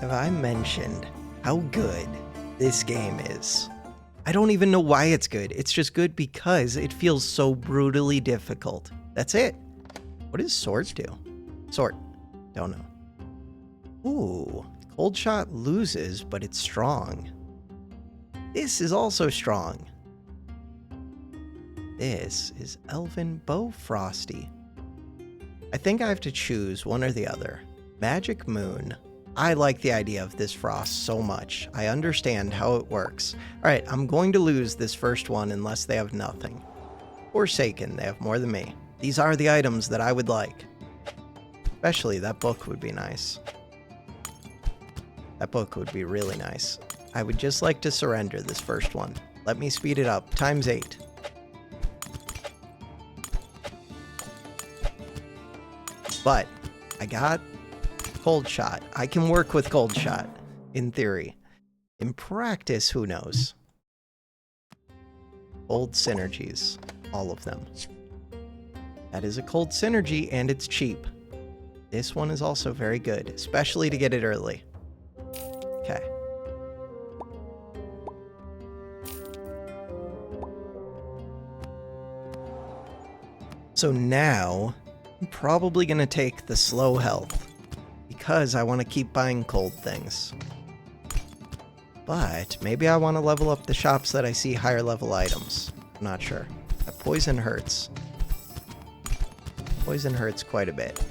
Have I mentioned how good this game is? I don't even know why it's good. It's just good because it feels so brutally difficult. That's it. What does Sword do? Sword. Don't know. Ooh. Cold Shot loses, but it's strong. This is also strong. This is Elven Bow Frosty. I think I have to choose one or the other. Magic Moon. I like the idea of this frost so much. I understand how it works. Alright, I'm going to lose this first one unless they have nothing. Forsaken, they have more than me. These are the items that I would like. Especially that book would be nice. That book would be really nice. I would just like to surrender this first one. Let me speed it up. Times 8. But I got Cold Shot. I can work with Cold Shot, in theory. In practice, who knows? Cold synergies. All of them. That is a cold synergy, and it's cheap. This one is also very good, especially to get it early. Okay. So now, I'm probably going to take the slow health. Because I want to keep buying cold things. But maybe I want to level up the shops that I see higher level items. I'm not sure. That poison hurts. Poison hurts quite a bit.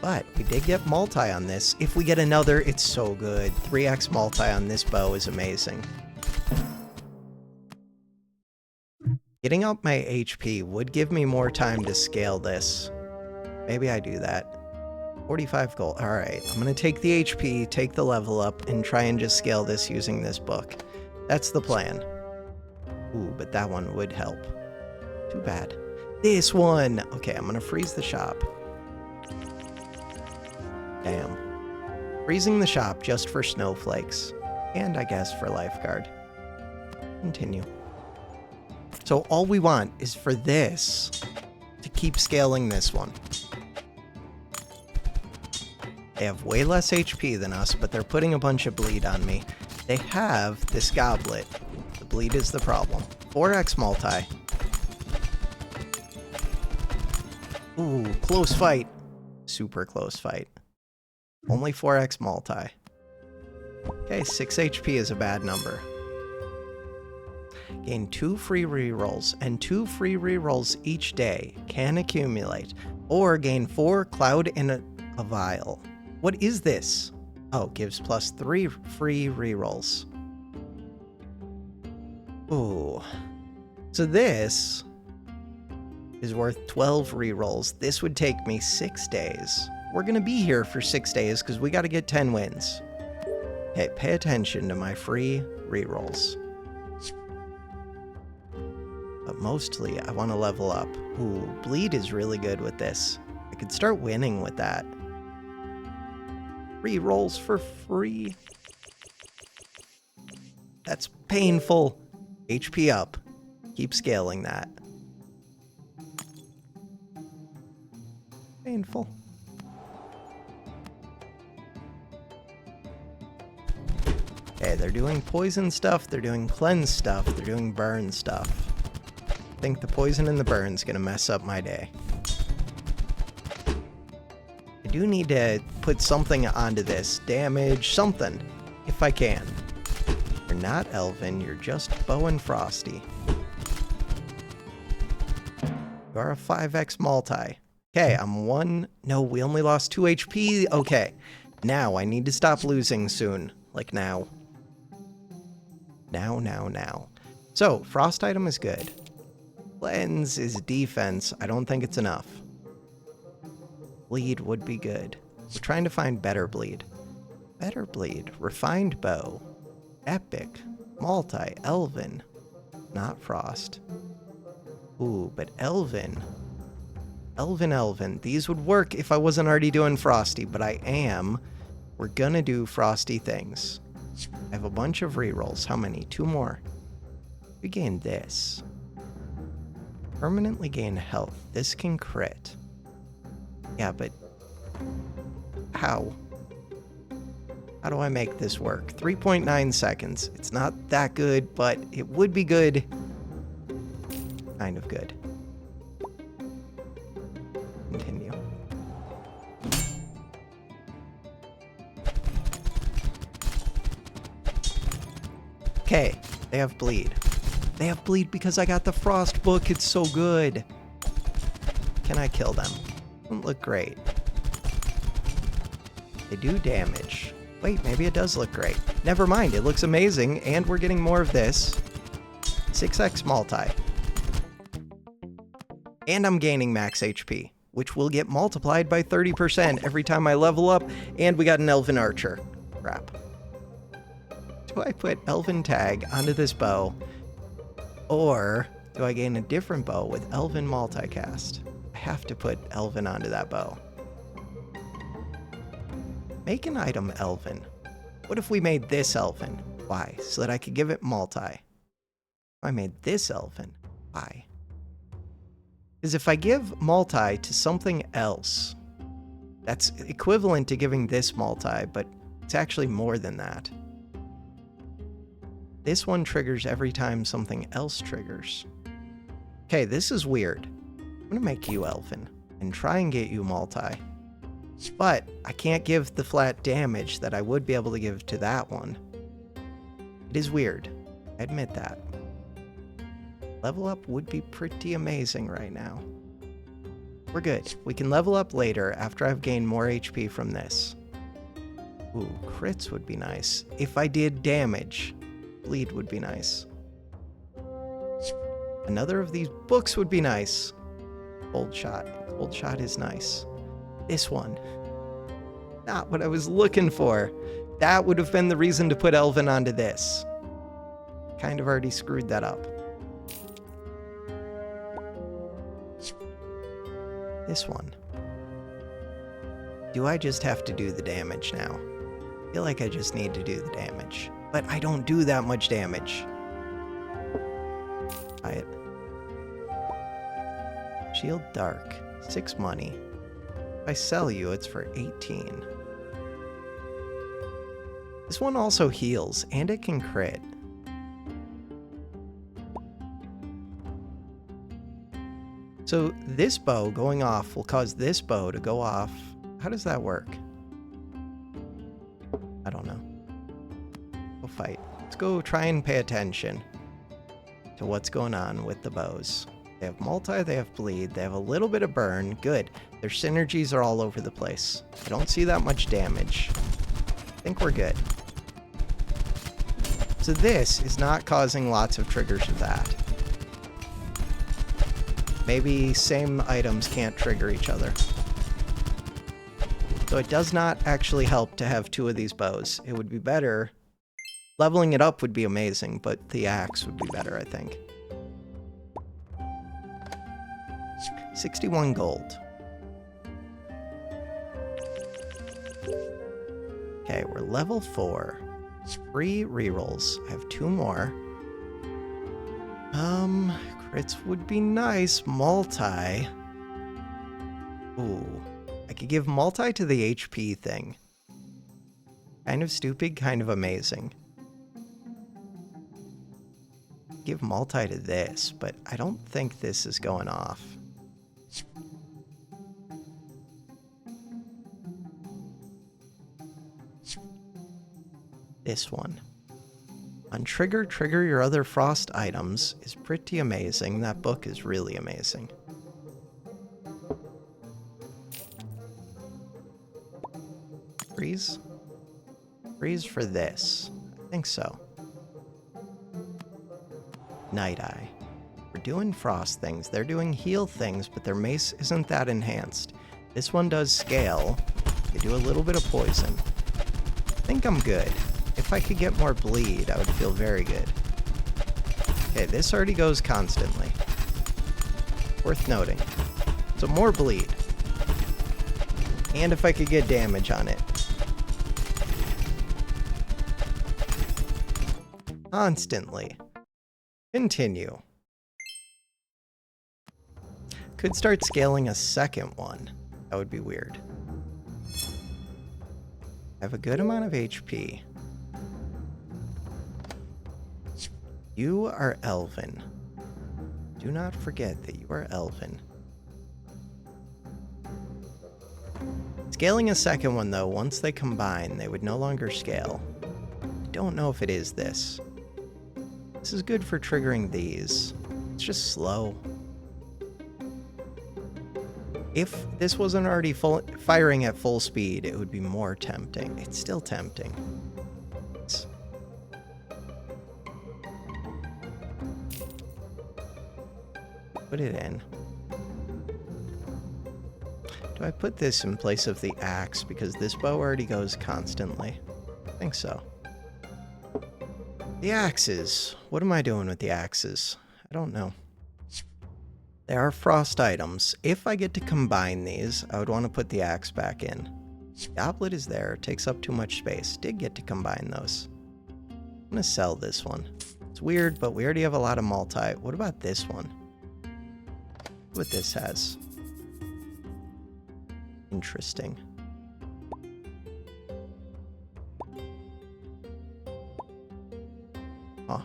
But we did get multi on this. If we get another, it's so good. 3x multi on this bow is amazing. Getting up my HP would give me more time to scale this. Maybe I do that. 45 gold. Alright, I'm going to take the HP, take the level up, and try and just scale this using this book. That's the plan. Ooh, but that one would help. Too bad. This one! Okay, I'm going to freeze the shop. Damn. Freezing the shop just for snowflakes. And I guess for lifeguard. Continue. So all we want is for this to keep scaling this one. They have way less HP than us, but they're putting a bunch of bleed on me. They have this goblet. The bleed is the problem. 4x multi. Ooh, close fight. Super close fight. Only 4x multi. Okay, 6 HP is a bad number. Gain 2 free rerolls, and 2 free rerolls each day can accumulate, or gain 4 cloud in a vial. What is this? Oh, gives plus 3 free rerolls. Ooh. So this is worth 12 rerolls. This would take me 6 days. We're gonna be here for 6 days because we gotta get 10 wins. Okay, pay attention to my free rerolls. But mostly, I want to level up. Ooh, bleed is really good with this. I could start winning with that. Rerolls for free. That's painful. HP up. Keep scaling that. Painful. Okay, they're doing poison stuff, they're doing cleanse stuff, they're doing burn stuff. I think the poison and the burn's gonna mess up my day. I do need to put something onto this. Damage, something, if I can. You're not Elven, you're just Bow and Frosty. You are a 5x multi. Okay, I'm 1. No, we only lost 2 HP. Okay, now I need to stop losing soon. Like now. Now. So, frost item is good. Cleanse is defense. I don't think it's enough. Bleed would be good. We're trying to find better bleed. Better bleed. Refined bow. Epic. Multi. Elven. Not frost. Ooh, but Elven. Elven. These would work if I wasn't already doing Frosty, but I am. We're gonna do Frosty things. I have a bunch of rerolls. How many? 2 more. We gain this. Permanently gain health. This can crit. Yeah, but how? How do I make this work? 3.9 seconds. It's not that good, but it would be good. Kind of good. Continue. Okay, they have bleed. They have bleed because I got the frost book. It's so good. Can I kill them? Doesn't look great. They do damage. Wait, maybe it does look great. Never mind, it looks amazing, and we're getting more of this. 6x multi. And I'm gaining max HP, which will get multiplied by 30% every time I level up, and we got an Elven Archer. Crap. Do I put Elven Tag onto this bow, or do I gain a different bow with Elven Multicast? I have to put Elven onto that bow. Make an item Elven. What if we made this Elven? Why? So that I could give it multi. If I made this Elven, why? Because if I give multi to something else, that's equivalent to giving this multi, but it's actually more than that. This one triggers every time something else triggers. Okay, this is weird. I'm gonna make you Elven and try and get you multi. But I can't give the flat damage that I would be able to give to that one. It is weird. I admit that. Level up would be pretty amazing right now. We're good. We can level up later after I've gained more HP from this. Ooh, crits would be nice. If I did damage, bleed would be nice. Another of these books would be nice. Cold shot. Cold shot is nice. This one. Not what I was looking for. That would have been the reason to put Elven onto this. Kind of already screwed that up. This one. Do I just have to do the damage now? I feel like I just need to do the damage. But I don't do that much damage. Buy it. Shield Dark. 6 money. If I sell you, it's for 18. This one also heals, and it can crit. So this bow going off will cause this bow to go off. How does that work? I don't know. Go fight. Let's go try and pay attention to what's going on with the bows. They have multi, they have bleed, they have a little bit of burn. Good. Their synergies are all over the place. I don't see that much damage. I think we're good. So this is not causing lots of triggers of that. Maybe same items can't trigger each other. So it does not actually help to have 2 of these bows. It would be better. Leveling it up would be amazing, but the axe would be better, I think. 61 gold. Okay, we're level 4. 3 rerolls. I have 2 more. Crits would be nice. Multi. Ooh. I could give multi to the HP thing. Kind of stupid, kind of amazing. Give multi to this, but I don't think this is going off. This one. On trigger your other frost items is pretty amazing. That book is really amazing. Freeze? Freeze for this. I think so. Night Eye. We're doing frost things. They're doing heal things, but their mace isn't that enhanced. This one does scale. They do a little bit of poison. I think I'm good. If I could get more bleed, I would feel very good. Okay, this already goes constantly. Worth noting. So more bleed. And if I could get damage on it. Constantly. Continue. Could start scaling a second one. That would be weird. Have a good amount of HP. You are Elven. Do not forget that you are Elven. Scaling a second one, though, once they combine, they would no longer scale. I don't know if it is this. This is good for triggering these. It's just slow. If this wasn't already firing at full speed, it would be more tempting. It's still tempting. Put it in. Do I put this in place of the axe because this bow already goes constantly? I think so. The axes. What am I doing with the axes? I don't know. They are frost items. If I get to combine these, I would want to put the axe back in. Goblet is there. It takes up too much space. Did get to combine those. I'm going to sell this one. It's weird, but we already have a lot of multi. What about this one? What this has. Interesting. Huh.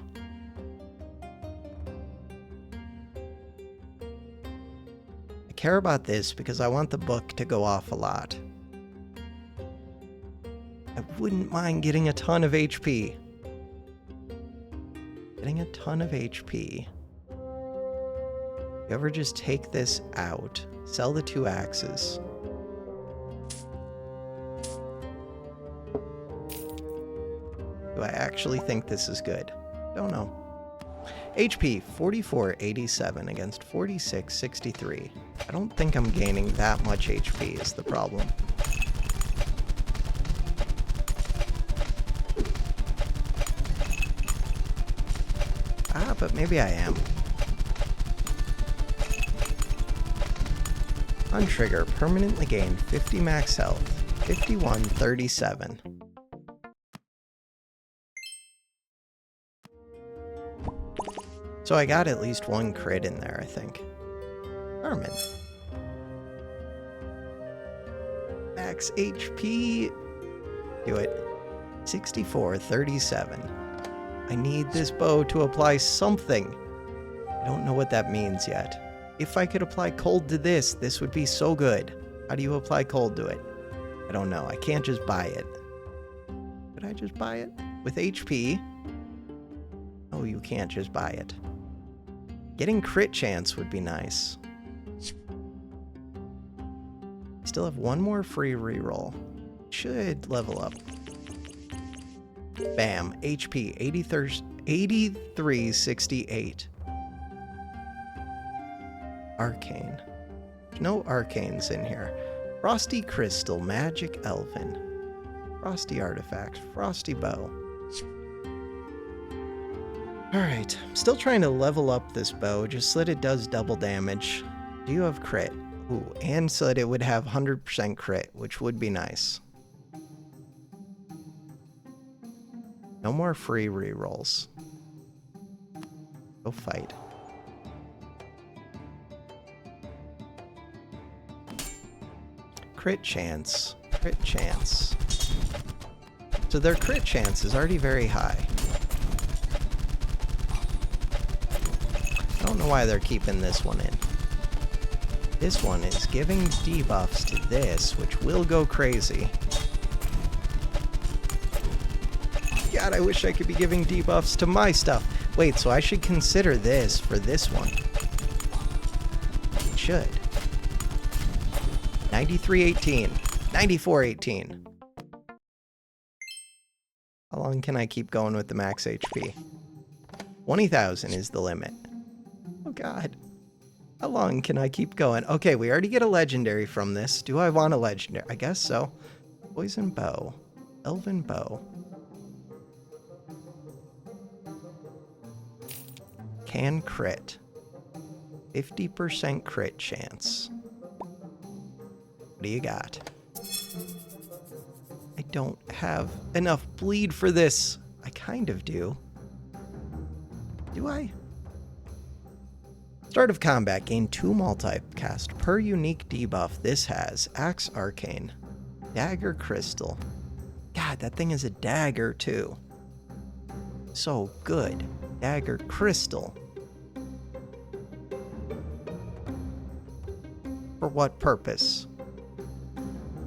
I care about this because I want the book to go off a lot. I wouldn't mind getting a ton of HP. Getting a ton of HP. You ever just take this out, sell the 2 axes. Do I actually think this is good? Don't know. HP 4487 against 4663. I don't think I'm gaining that much HP is the problem. Ah, but maybe I am. On trigger, permanently gain 50 max health, 5137. So I got at least 1 crit in there, I think. Armin. Max HP. Do it. 6437. I need this bow to apply something. I don't know what that means yet. If I could apply cold to this, this would be so good. How do you apply cold to it? I don't know. I can't just buy it. Could I just buy it? With HP? Oh, you can't just buy it. Getting crit chance would be nice. Still have 1 more free reroll. Should level up. Bam. HP 8368. Arcane. There's no arcanes in here. Frosty Crystal, Magic Elven. Frosty Artifact, Frosty Bow. Alright, I'm still trying to level up this bow just so that it does double damage. Do you have crit? Ooh, and so that it would have 100% crit, which would be nice. No more free rerolls. Go fight. Crit chance. Crit chance. So their crit chance is already very high. I don't know why they're keeping this one in. This one is giving debuffs to this, which will go crazy. God, I wish I could be giving debuffs to my stuff. Wait, so I should consider this for this one. It should. 9318. 9418. How long can I keep going with the max HP? 20,000 is the limit. Oh god. How long can I keep going? Okay, we already get a legendary from this. Do I want a legendary? I guess so. Poison bow. Elven bow. Can crit. 50% crit chance. What do you got? I don't have enough bleed for this. I kind of do. Do I? Start of combat, gain 2 multicast per unique debuff this has. Axe Arcane. Dagger Crystal. God, that thing is a dagger too. So good. Dagger crystal. For what purpose?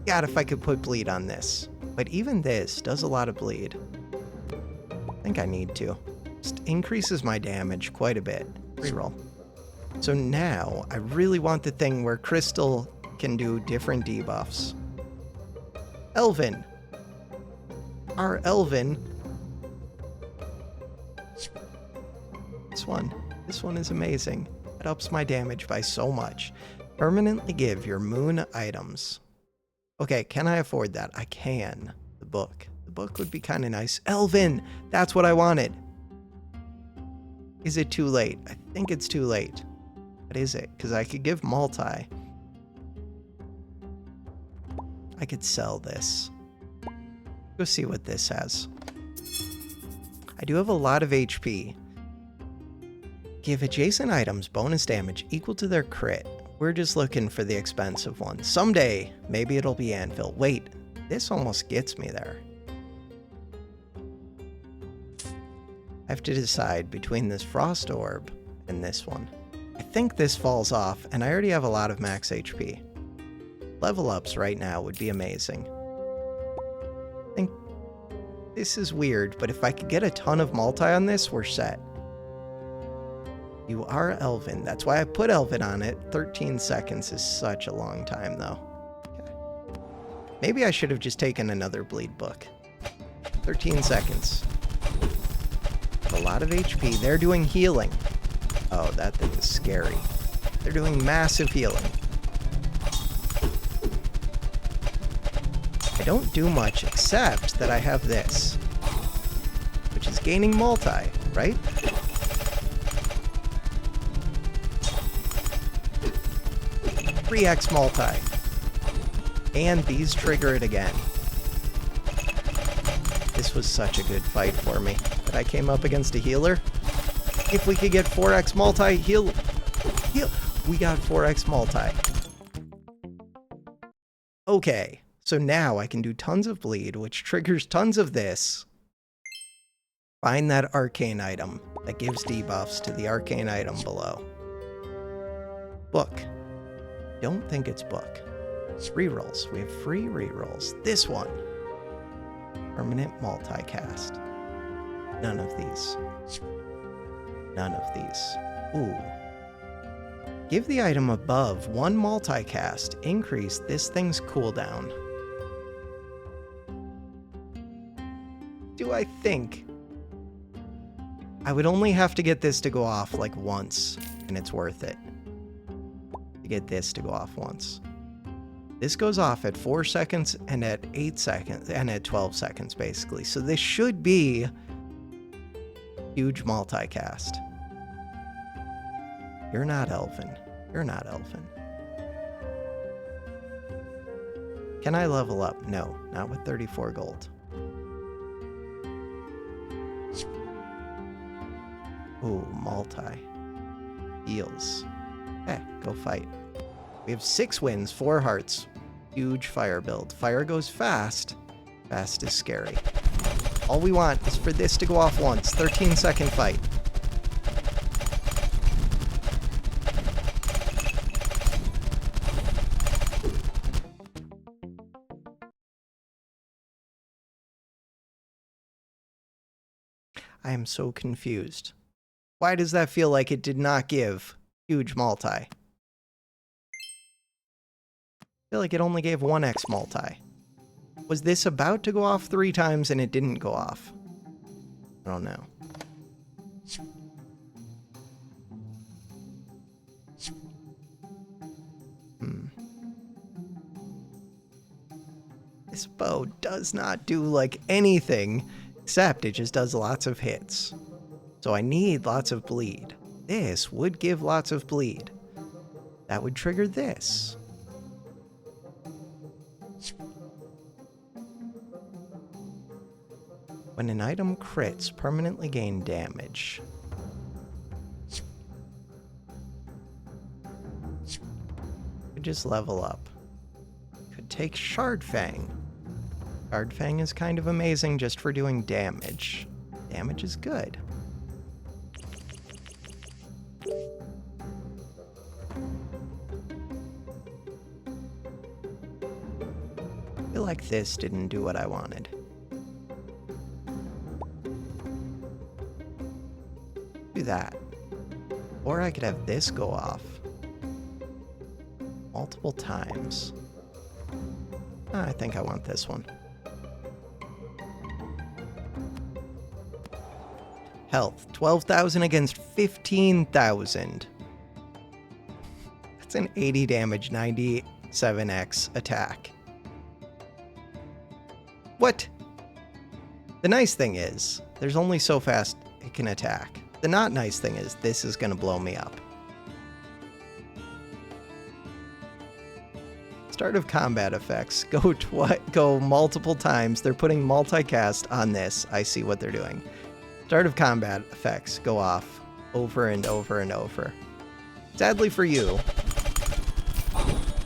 God, if I could put bleed on this. But even this does a lot of bleed. I think I need to. Just increases my damage quite a bit. Reroll. So now, I really want the thing where crystal can do different debuffs. Elven. Our Elven. This one is amazing. It ups my damage by so much. Permanently give your moon items. Okay, can I afford that? I can. The book. The book would be kind of nice. Elven! That's what I wanted. Is it too late? I think it's too late. What is it? Because I could give multi. I could sell this. Go see what this has. I do have a lot of HP. Give adjacent items bonus damage equal to their crit. We're just looking for the expensive one. Someday, maybe it'll be Anvil. Wait, this almost gets me there. I have to decide between this Frost Orb and this one. I think this falls off, and I already have a lot of max HP. Level ups right now would be amazing. I think this is weird, but if I could get a ton of multi on this, we're set. You are Elven. That's why I put Elven on it. 13 seconds is such a long time, though. Okay. Maybe I should have just taken another bleed book. 13 seconds. A lot of HP. They're doing healing. Oh, that thing is scary. They're doing massive healing. I don't do much except that I have this, which is gaining multi, right? 3x multi. And these trigger it again. This was such a good fight for me. But I came up against a healer. If we could get 4x multi, heal. We got 4x multi. Okay, so now I can do tons of bleed, which triggers tons of this. Find that arcane item that gives debuffs to the arcane item below. Book. Don't think it's book. It's rerolls. We have free rerolls. This one. Permanent multicast. None of these. None of these. Ooh. Give the item above one multicast. Increase this thing's cooldown. Do I think? I would only have to get this to go off like once, and it's worth it. To get this to go off once. This goes off at 4 seconds and at 8 seconds and at 12 seconds basically. So this should be huge multicast. You're not Elven. You're not Elven. Can I level up? No, not with 34 gold. Ooh, multi. Heals. Eh, go fight. We have 6 wins, 4 hearts. Huge fire build. Fire goes fast. Fast is scary. All we want is for this to go off once. 13-second fight. I am so confused. Why does that feel like it did not give huge multi? I feel like it only gave 1x multi. Was this about to go off 3 times and it didn't go off? I don't know. This bow does not do like anything, except it just does lots of hits. So I need lots of bleed. This would give lots of bleed. That would trigger this. When an item crits, permanently gain damage. Could just level up. Could take Shard Fang. Guard Fang is kind of amazing just for doing damage. Damage is good. I feel like this didn't do what I wanted. Do that. Or I could have this go off multiple times. I think I want this one. Health, 12,000 against 15,000. That's an 80 damage, 97x attack. What? The nice thing is, there's only so fast it can attack. The not nice thing is, this is gonna blow me up. Start of combat effects. Go multiple times. They're putting multicast on this. I see what they're doing. Start of combat effects go off over and over and over. Sadly for you,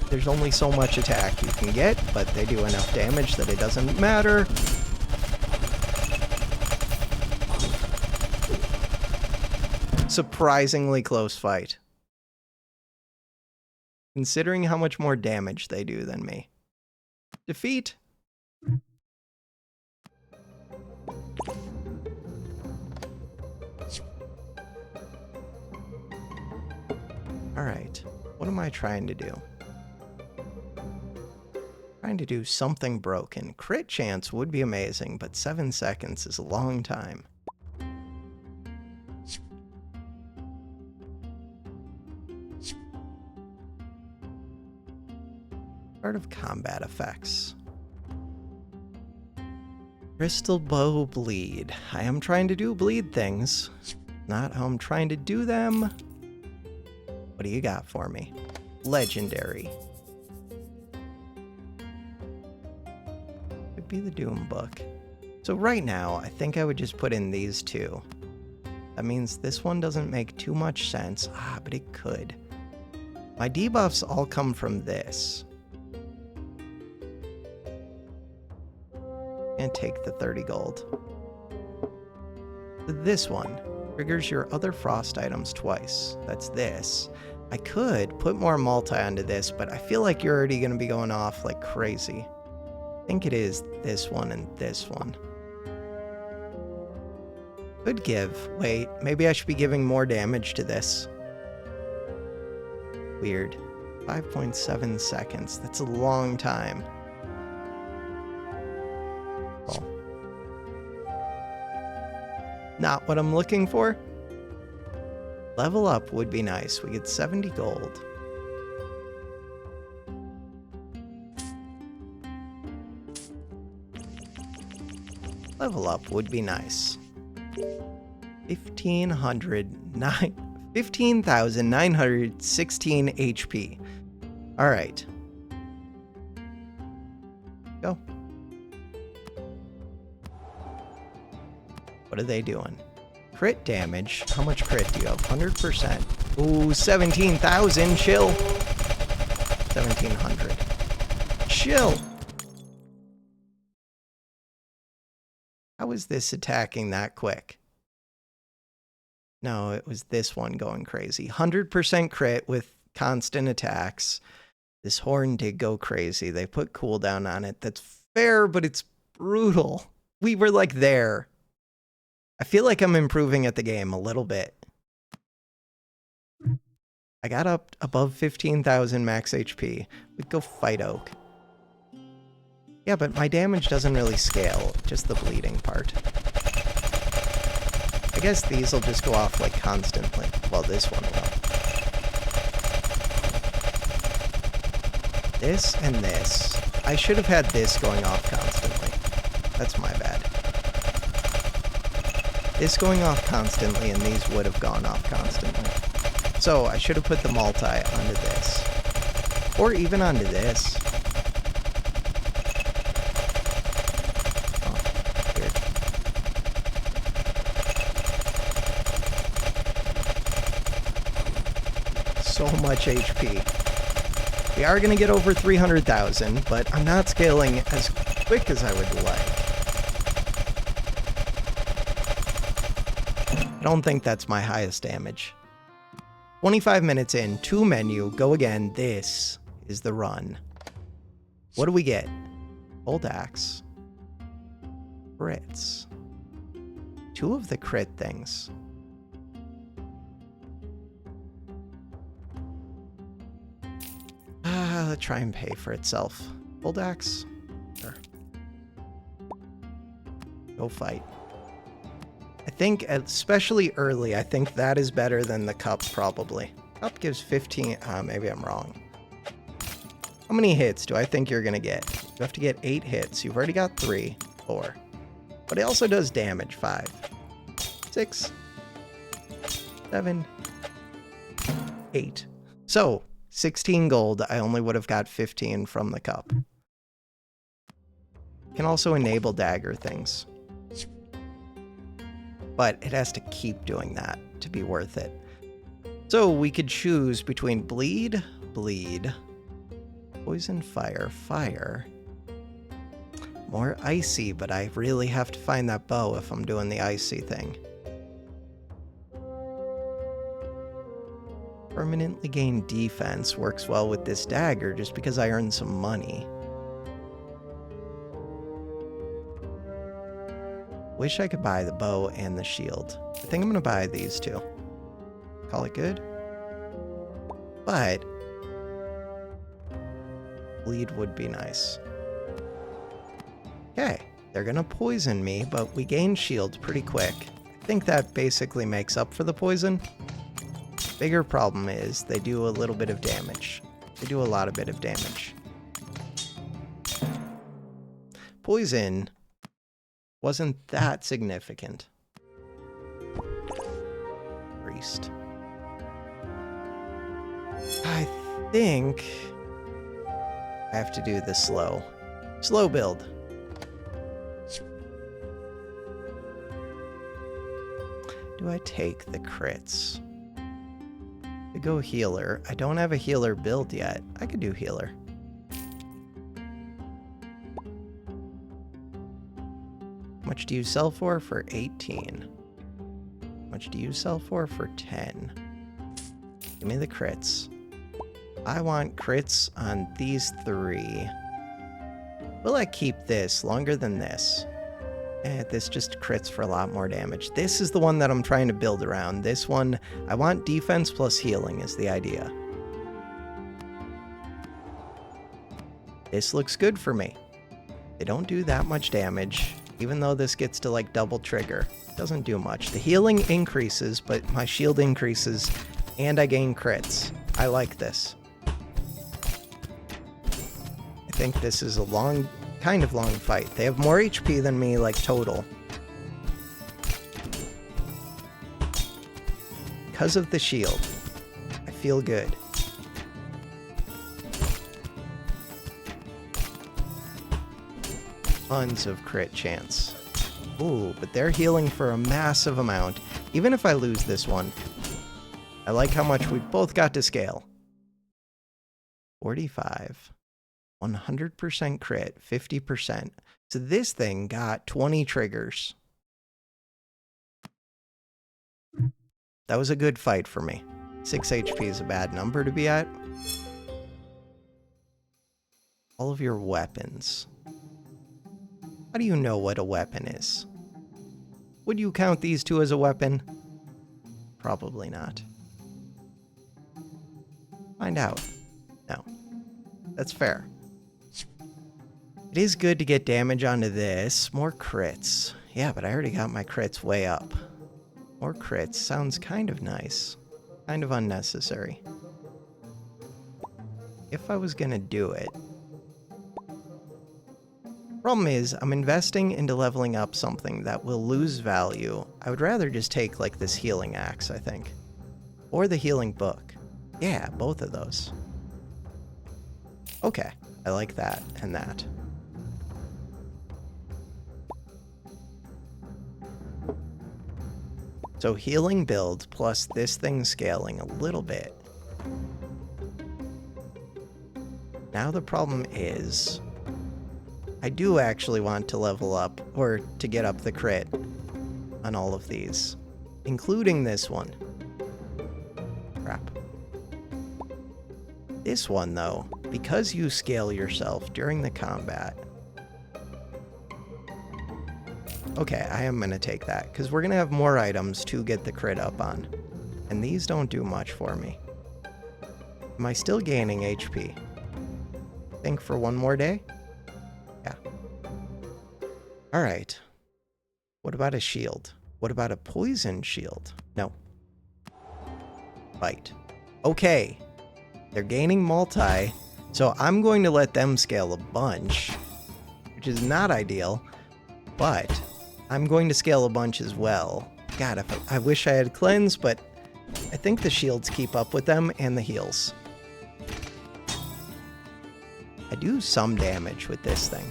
there's only so much attack you can get, but they do enough damage that it doesn't matter. Surprisingly close fight. Considering how much more damage they do than me. Defeat. Alright, what am I trying to do? Trying to do something broken. Crit chance would be amazing, but 7 seconds is a long time. Part of combat effects. Crystal Bow Bleed. I am trying to do bleed things. Not how I'm trying to do them. What do you got for me? Legendary. Could be the Doom Book. So right now, I think I would just put in these two. That means this one doesn't make too much sense. But it could. My debuffs all come from this. And take the 30 gold. This one triggers your other frost items twice. That's this. I could put more multi onto this, but I feel like you're already going to be going off like crazy. I think it is this one and this one. Could give. Wait, maybe I should be giving more damage to this. Weird. 5.7 seconds. That's a long time. Well, not what I'm looking for. Level up would be nice. We get 70 gold. Level up would be nice. 15,916 HP. All right. Go. What are they doing? Crit damage. How much crit do you have? 100%. Ooh, 17,000. Chill. 1,700. Chill. How is this attacking that quick? No, it was this one going crazy. 100% crit with constant attacks. This horn did go crazy. They put cooldown on it. That's fair, but it's brutal. We were like there. I feel like I'm improving at the game a little bit. I got up above 15,000 max HP. We'd go fight Oak. Yeah, but my damage doesn't really scale, just the bleeding part. I guess these will just go off like constantly. Well, this one will. This and this. I should have had this going off constantly. That's my bad. This going off constantly, and these would have gone off constantly. So I should have put the multi onto this. Or even onto this. Oh, weird. So much HP. We are going to get over 300,000, but I'm not scaling as quick as I would like. I don't think that's my highest damage. 25 minutes in, 2 menu, go again. This is the run. What do we get? Old axe. Crits. 2 of the crit things. Let's try and pay for itself. Old axe. Sure. Go fight. I think, especially early, I think that is better than the cup, probably. Cup gives 15. Maybe I'm wrong. How many hits do I think you're going to get? You have to get 8 hits. You've already got 3, 4. But it also does damage. 5, 6, 7, 8. So, 16 gold. I only would have got 15 from the cup. Can also enable dagger things. But it has to keep doing that to be worth it. So we could choose between bleed, poison, fire, more icy, but I really have to find that bow if I'm doing the icy thing. Permanently gain defense works well with this dagger just because I earned some money. Wish I could buy the bow and the shield. I think I'm gonna buy these 2. Call it good. But bleed would be nice. Okay, they're gonna poison me, but we gain shield pretty quick. I think that basically makes up for the poison. Bigger problem is they do a little bit of damage. They do a lot of bit of damage. Poison wasn't that significant. Priest. I think I have to do the slow build. Do I take the crits? To go healer. I don't have a healer build yet. I could do healer. How much do you sell for? For 18. How much do you sell for? For 10. Give me the crits. I want crits on these 3. Will I keep this longer than this? This just crits for a lot more damage. This is the one that I'm trying to build around. This one, I want defense plus healing is the idea. This looks good for me. They don't do that much damage. Even though this gets to like double trigger, it doesn't do much. The healing increases, but my shield increases, and I gain crits. I like this. I think this is a kind of long fight. They have more HP than me, like total. Because of the shield, I feel good. Tons of crit chance. Ooh, but they're healing for a massive amount. Even if I lose this one, I like how much we both got to scale. 45. 100% crit, 50%. So this thing got 20 triggers. That was a good fight for me. 6 HP is a bad number to be at. All of your weapons. How do you know what a weapon is? Would you count these 2 as a weapon? Probably not. Find out. No. That's fair. It is good to get damage onto this. More crits. Yeah, but I already got my crits way up. More crits sounds kind of nice. Kind of unnecessary. If I was gonna do it. Problem is, I'm investing into leveling up something that will lose value. I would rather just take like this healing axe, I think. Or the healing book. Yeah, both of those. Okay, I like that and that. So healing build plus this thing scaling a little bit. Now the problem is I do actually want to level up, or to get up the crit on all of these, including this one. Crap. This one, though, because you scale yourself during the combat. Okay, I am going to take that, because we're going to have more items to get the crit up on. And these don't do much for me. Am I still gaining HP? Think for one more day? Yeah. Alright. What about a shield? What about a poison shield? No. Fight. Okay. They're gaining multi, so I'm going to let them scale a bunch, which is not ideal, but I'm going to scale a bunch as well. God, I wish I had cleanse, but I think the shields keep up with them and the heals. I do some damage with this thing.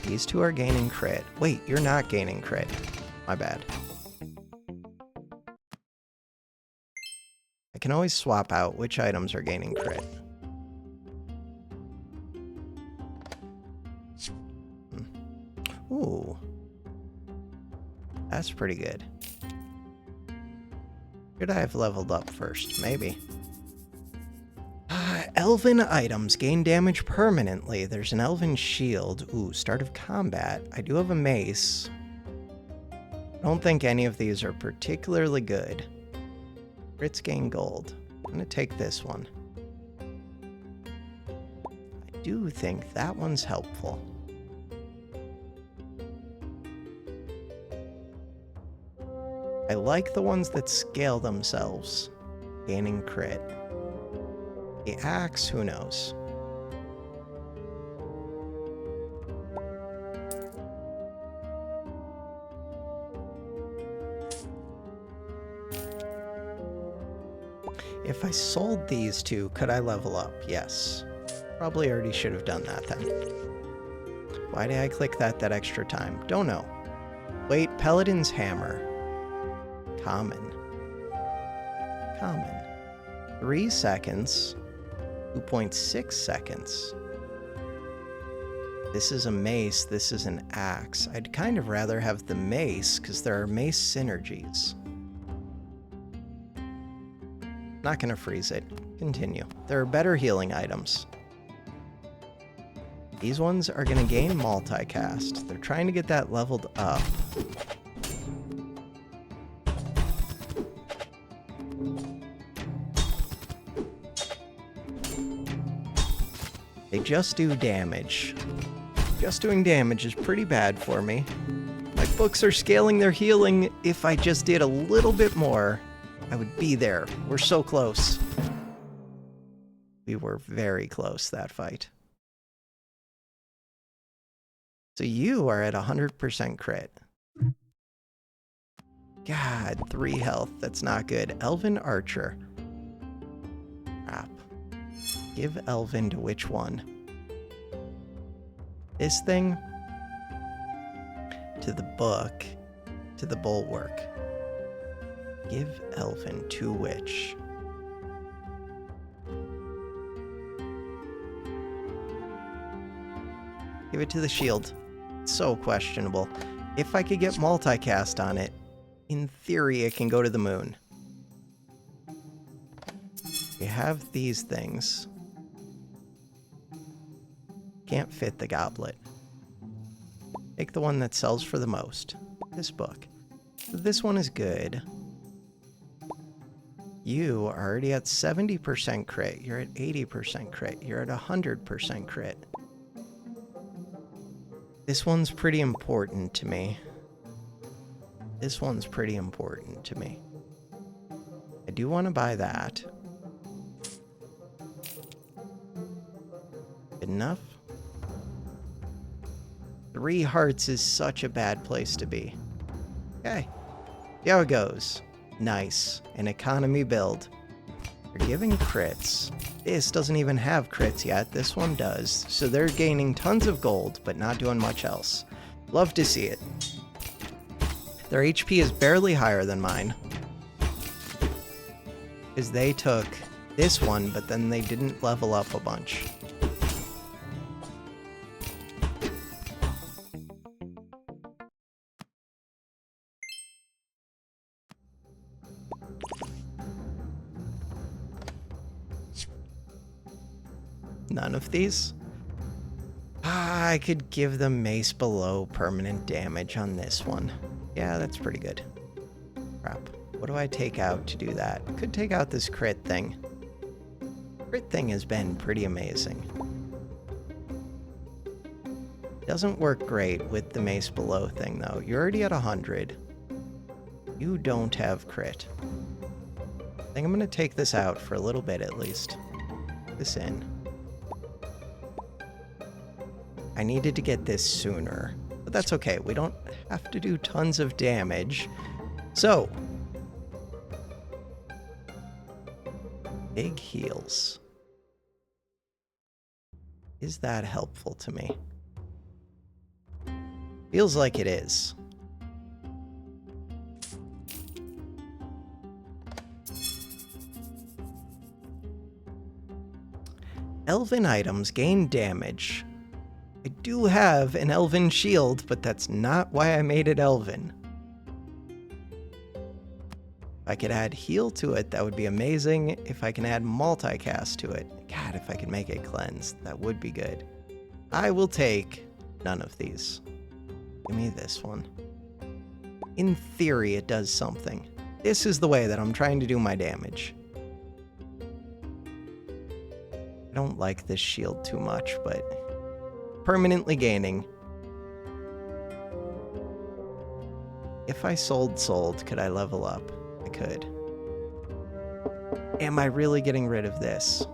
These two are gaining crit. Wait, you're not gaining crit. My bad. I can always swap out which items are gaining crit. Ooh. That's pretty good. Should I have leveled up first? Maybe. Elven items gain damage permanently. There's an elven shield. Ooh, start of combat. I do have a mace. I don't think any of these are particularly good. Crits gain gold. I'm gonna take this one. I do think that one's helpful. I like the ones that scale themselves, gaining crit. The axe, who knows? If I sold these two, could I level up? Yes. Probably already should have done that then. Why did I click that extra time? Don't know. Wait, Paladin's Hammer. Common. Common. 3 seconds. 2.6 seconds. This is a mace, this is an axe. I'd kind of rather have the mace, because there are mace synergies. Not gonna freeze it. Continue. There are better healing items. These ones are gonna gain multicast. They're trying to get that leveled up. They just do damage. Just doing damage is pretty bad for me. My books are scaling their healing. If I just did a little bit more, I would be there. We're so close. We were very close, that fight. So you are at 100% crit. God, 3 health. That's not good. Elven Archer. Crap. Give Elven to which one? This thing? To the book. To the bulwark. Give Elven to which? Give it to the shield. It's so questionable. If I could get multicast on it, in theory it can go to the moon. We have these things. Can't fit the goblet. Take the one that sells for the most. This book. This one is good. You are already at 70% crit. You're at 80% crit. You're at 100% crit. This one's pretty important to me. This one's pretty important to me. I do want to buy that. Good enough? 3 hearts is such a bad place to be. Okay. See how it goes. Nice. An economy build. They're giving crits. This doesn't even have crits yet. This one does. So they're gaining tons of gold, but not doing much else. Love to see it. Their HP is barely higher than mine. Because they took this one, but then they didn't level up a bunch. None of these? I could give them mace below permanent damage on this one. Yeah, that's pretty good. Crap. What do I take out to do that? I could take out this crit thing. Crit thing has been pretty amazing. Doesn't work great with the mace below thing, though. You're already at 100. You don't have crit. I think I'm going to take this out for a little bit, at least. This in. I needed to get this sooner, but that's okay. We don't have to do tons of damage. So, big heals. Is that helpful to me? Feels like it is. Elven items gain damage. I do have an elven shield, but that's not why I made it elven. If I could add heal to it, that would be amazing. If I can add multicast to it, God, if I could make it cleanse, that would be good. I will take none of these. Give me this one. In theory, it does something. This is the way that I'm trying to do my damage. I don't like this shield too much, but permanently gaining. If I sold, could I level up? I could. Am I really getting rid of this?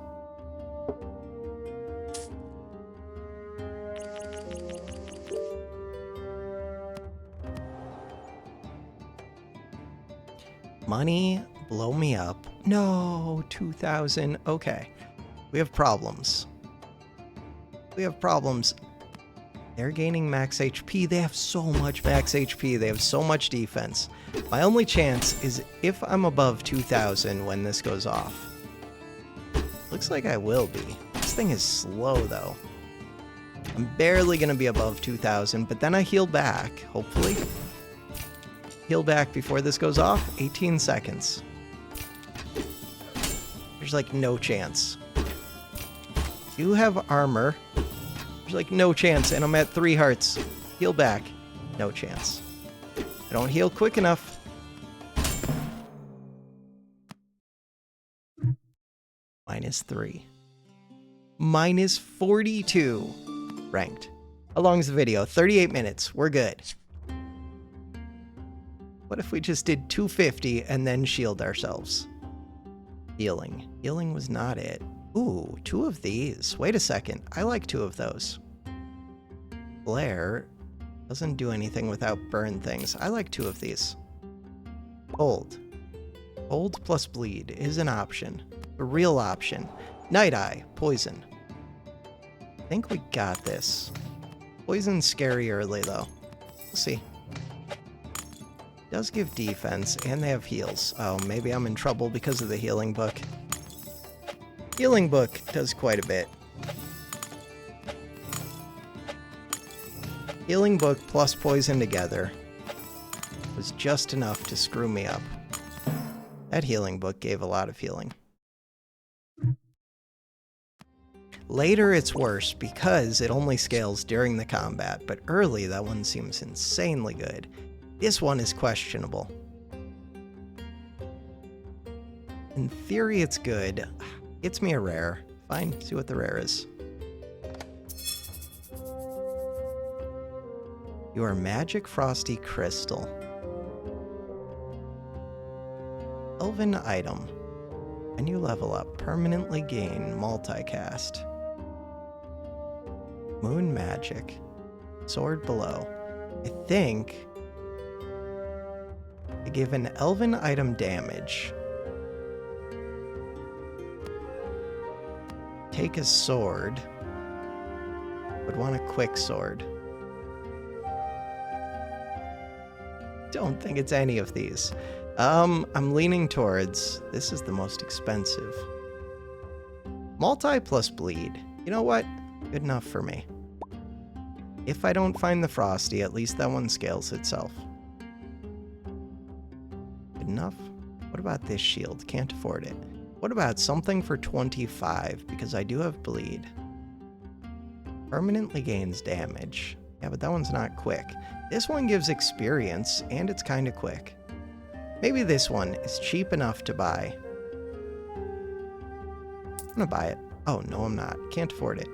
Money, blow me up. No, 2,000. Okay. We have problems. We have problems. They're gaining max HP. They have so much max HP. They have so much defense. My only chance is if I'm above 2,000 when this goes off. Looks like I will be. This thing is slow, though. I'm barely going to be above 2,000, but then I heal back, hopefully. Heal back before this goes off. 18 seconds. There's like no chance. You have armor. There's like no chance, and I'm at 3 hearts. Heal back. No chance. I don't heal quick enough. -3. -42. Ranked. How long is the video? 38 minutes. We're good. What if we just did 250 and then shield ourselves? Healing. Healing was not it. Ooh, 2 of these. Wait a second. I like 2 of those. Flare doesn't do anything without burn things. I like 2 of these. Hold. Hold plus bleed is an option. A real option. Night Eye. Poison. I think we got this. Poison's scary early, though. We'll see. Does give defense, and they have heals. Oh, maybe I'm in trouble because of the healing book. Healing book does quite a bit. Healing book plus poison together was just enough to screw me up. That healing book gave a lot of healing. Later it's worse because it only scales during the combat, but early that one seems insanely good. This one is questionable. In theory it's good. Gets me a rare. Fine, see what the rare is. Your magic frosty crystal. Elven item. When you level up, permanently gain multicast. Moon magic. Sword below. I think I give an elven item damage. Take a sword. Would want a quick sword. Don't think it's any of these. I'm leaning towards this is the most expensive. Multi plus bleed. You know what? Good enough for me. If I don't find the Frosty, at least that one scales itself. Good enough? What about this shield? Can't afford it. What about something for 25? Because I do have bleed. Permanently gains damage. Yeah, but that one's not quick. This one gives experience, and it's kind of quick. Maybe this one is cheap enough to buy. I'm gonna buy it. Oh, no, I'm not. Can't afford it.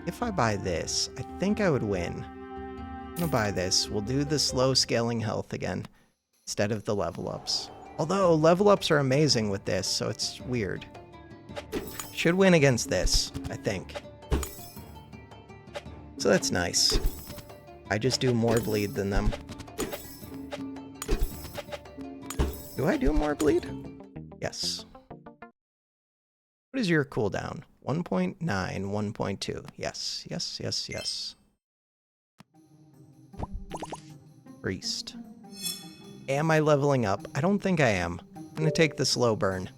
If I buy this, I think I would win. I'm gonna buy this. We'll do the slow scaling health again, instead of the level ups. Although, level ups are amazing with this, so it's weird. Should win against this, I think. So that's nice. I just do more bleed than them. Do I do more bleed? Yes. What is your cooldown? 1.9, 1.2. Yes, yes, yes, yes. Priest. Am I leveling up? I don't think I am. I'm gonna take the slow burn.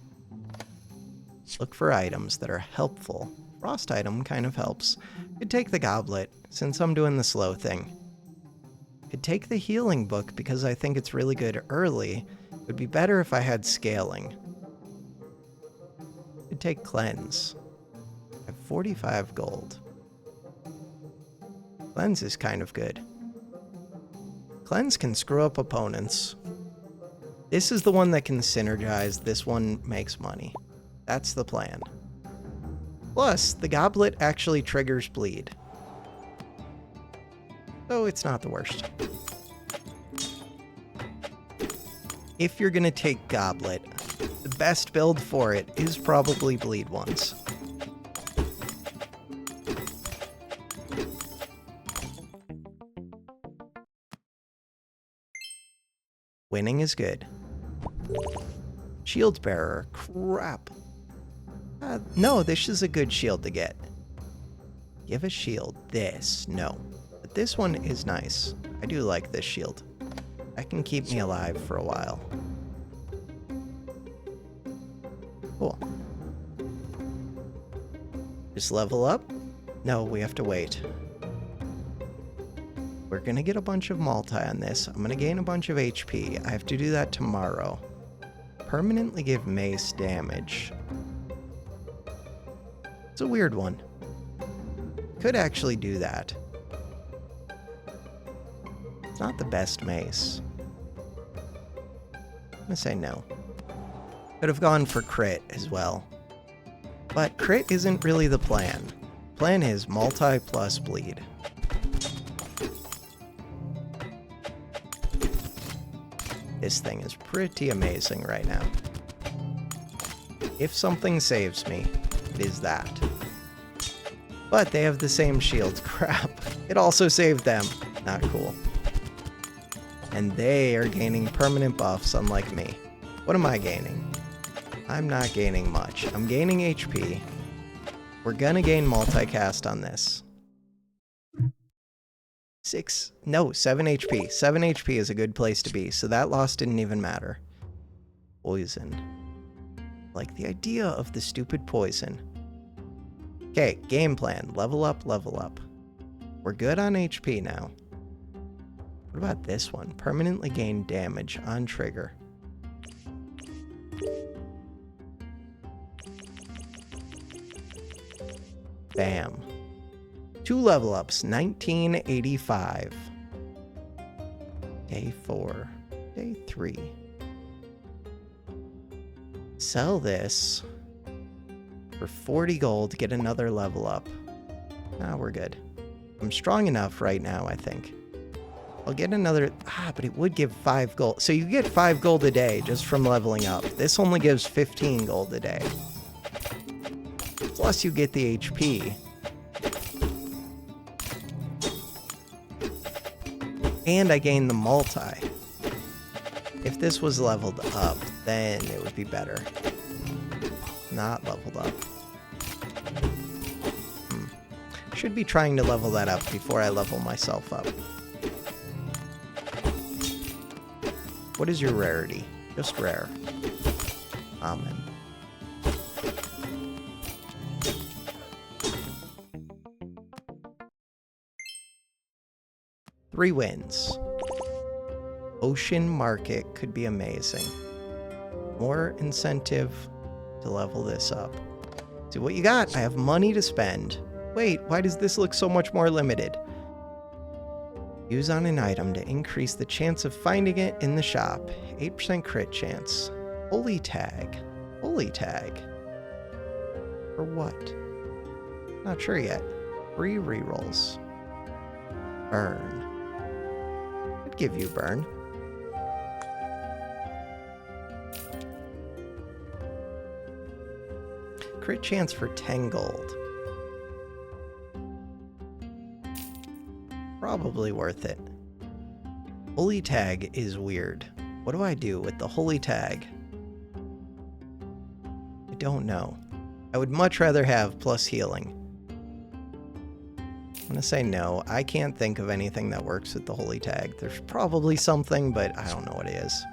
Look for items that are helpful. Frost item kind of helps. Could take the goblet, since I'm doing the slow thing. Could take the healing book because I think it's really good early. It would be better if I had scaling. Could take cleanse. I have 45 gold. Cleanse is kind of good. Cleanse can screw up opponents. This is the one that can synergize. This one makes money. That's the plan. Plus, the goblet actually triggers bleed. So it's not the worst. If you're gonna take goblet, the best build for it is probably bleed ones. Winning is good. Shield bearer, crap. No, this is a good shield to get. Give a shield. This, no. But this one is nice. I do like this shield. That can keep me alive for a while. Cool. Just level up? No, we have to wait. We're gonna get a bunch of multi on this. I'm gonna gain a bunch of HP. I have to do that tomorrow. Permanently give mace damage. It's a weird one. Could actually do that. It's not the best mace. I'm gonna say no. Could have gone for crit as well. But crit isn't really the plan. Plan is multi plus bleed. This thing is pretty amazing right now. If something saves me, it is that. But they have the same shield. Crap. It also saved them. Not cool. And they are gaining permanent buffs unlike me. What am I gaining? I'm not gaining much. I'm gaining HP. We're gonna gain multicast on this. 7 HP. 7 HP is a good place to be, so that loss didn't even matter. Poison. Like the idea of the stupid poison. Okay, game plan. Level up, level up. We're good on HP now. What about this one? Permanently gain damage on trigger. Bam. 2 level ups, 1985. Day 4. Day 3. Sell this for 40 gold to get another level up. Nah, we're good. I'm strong enough right now, I think. I'll get another... but it would give 5 gold. So you get 5 gold a day just from leveling up. This only gives 15 gold a day. Plus you get the HP. And I gain the multi. If this was leveled up, then it would be better. Not leveled up. Should be trying to level that up before I level myself up. What is your rarity? Just rare. Common. 3 wins. Ocean Market could be amazing. More incentive to level this up. See what you got. I have money to spend. Wait, why does this look so much more limited? Use on an item to increase the chance of finding it in the shop. 8% crit chance. Holy tag. Holy tag. For what? Not sure yet. Free rerolls. Burn. I'd give you burn. Crit chance for 10 gold. Probably worth it. Holy tag is weird. What do I do with the holy tag? I don't know. I would much rather have plus healing. I'm gonna say no. I can't think of anything that works with the holy tag. There's probably something, but I don't know what it is.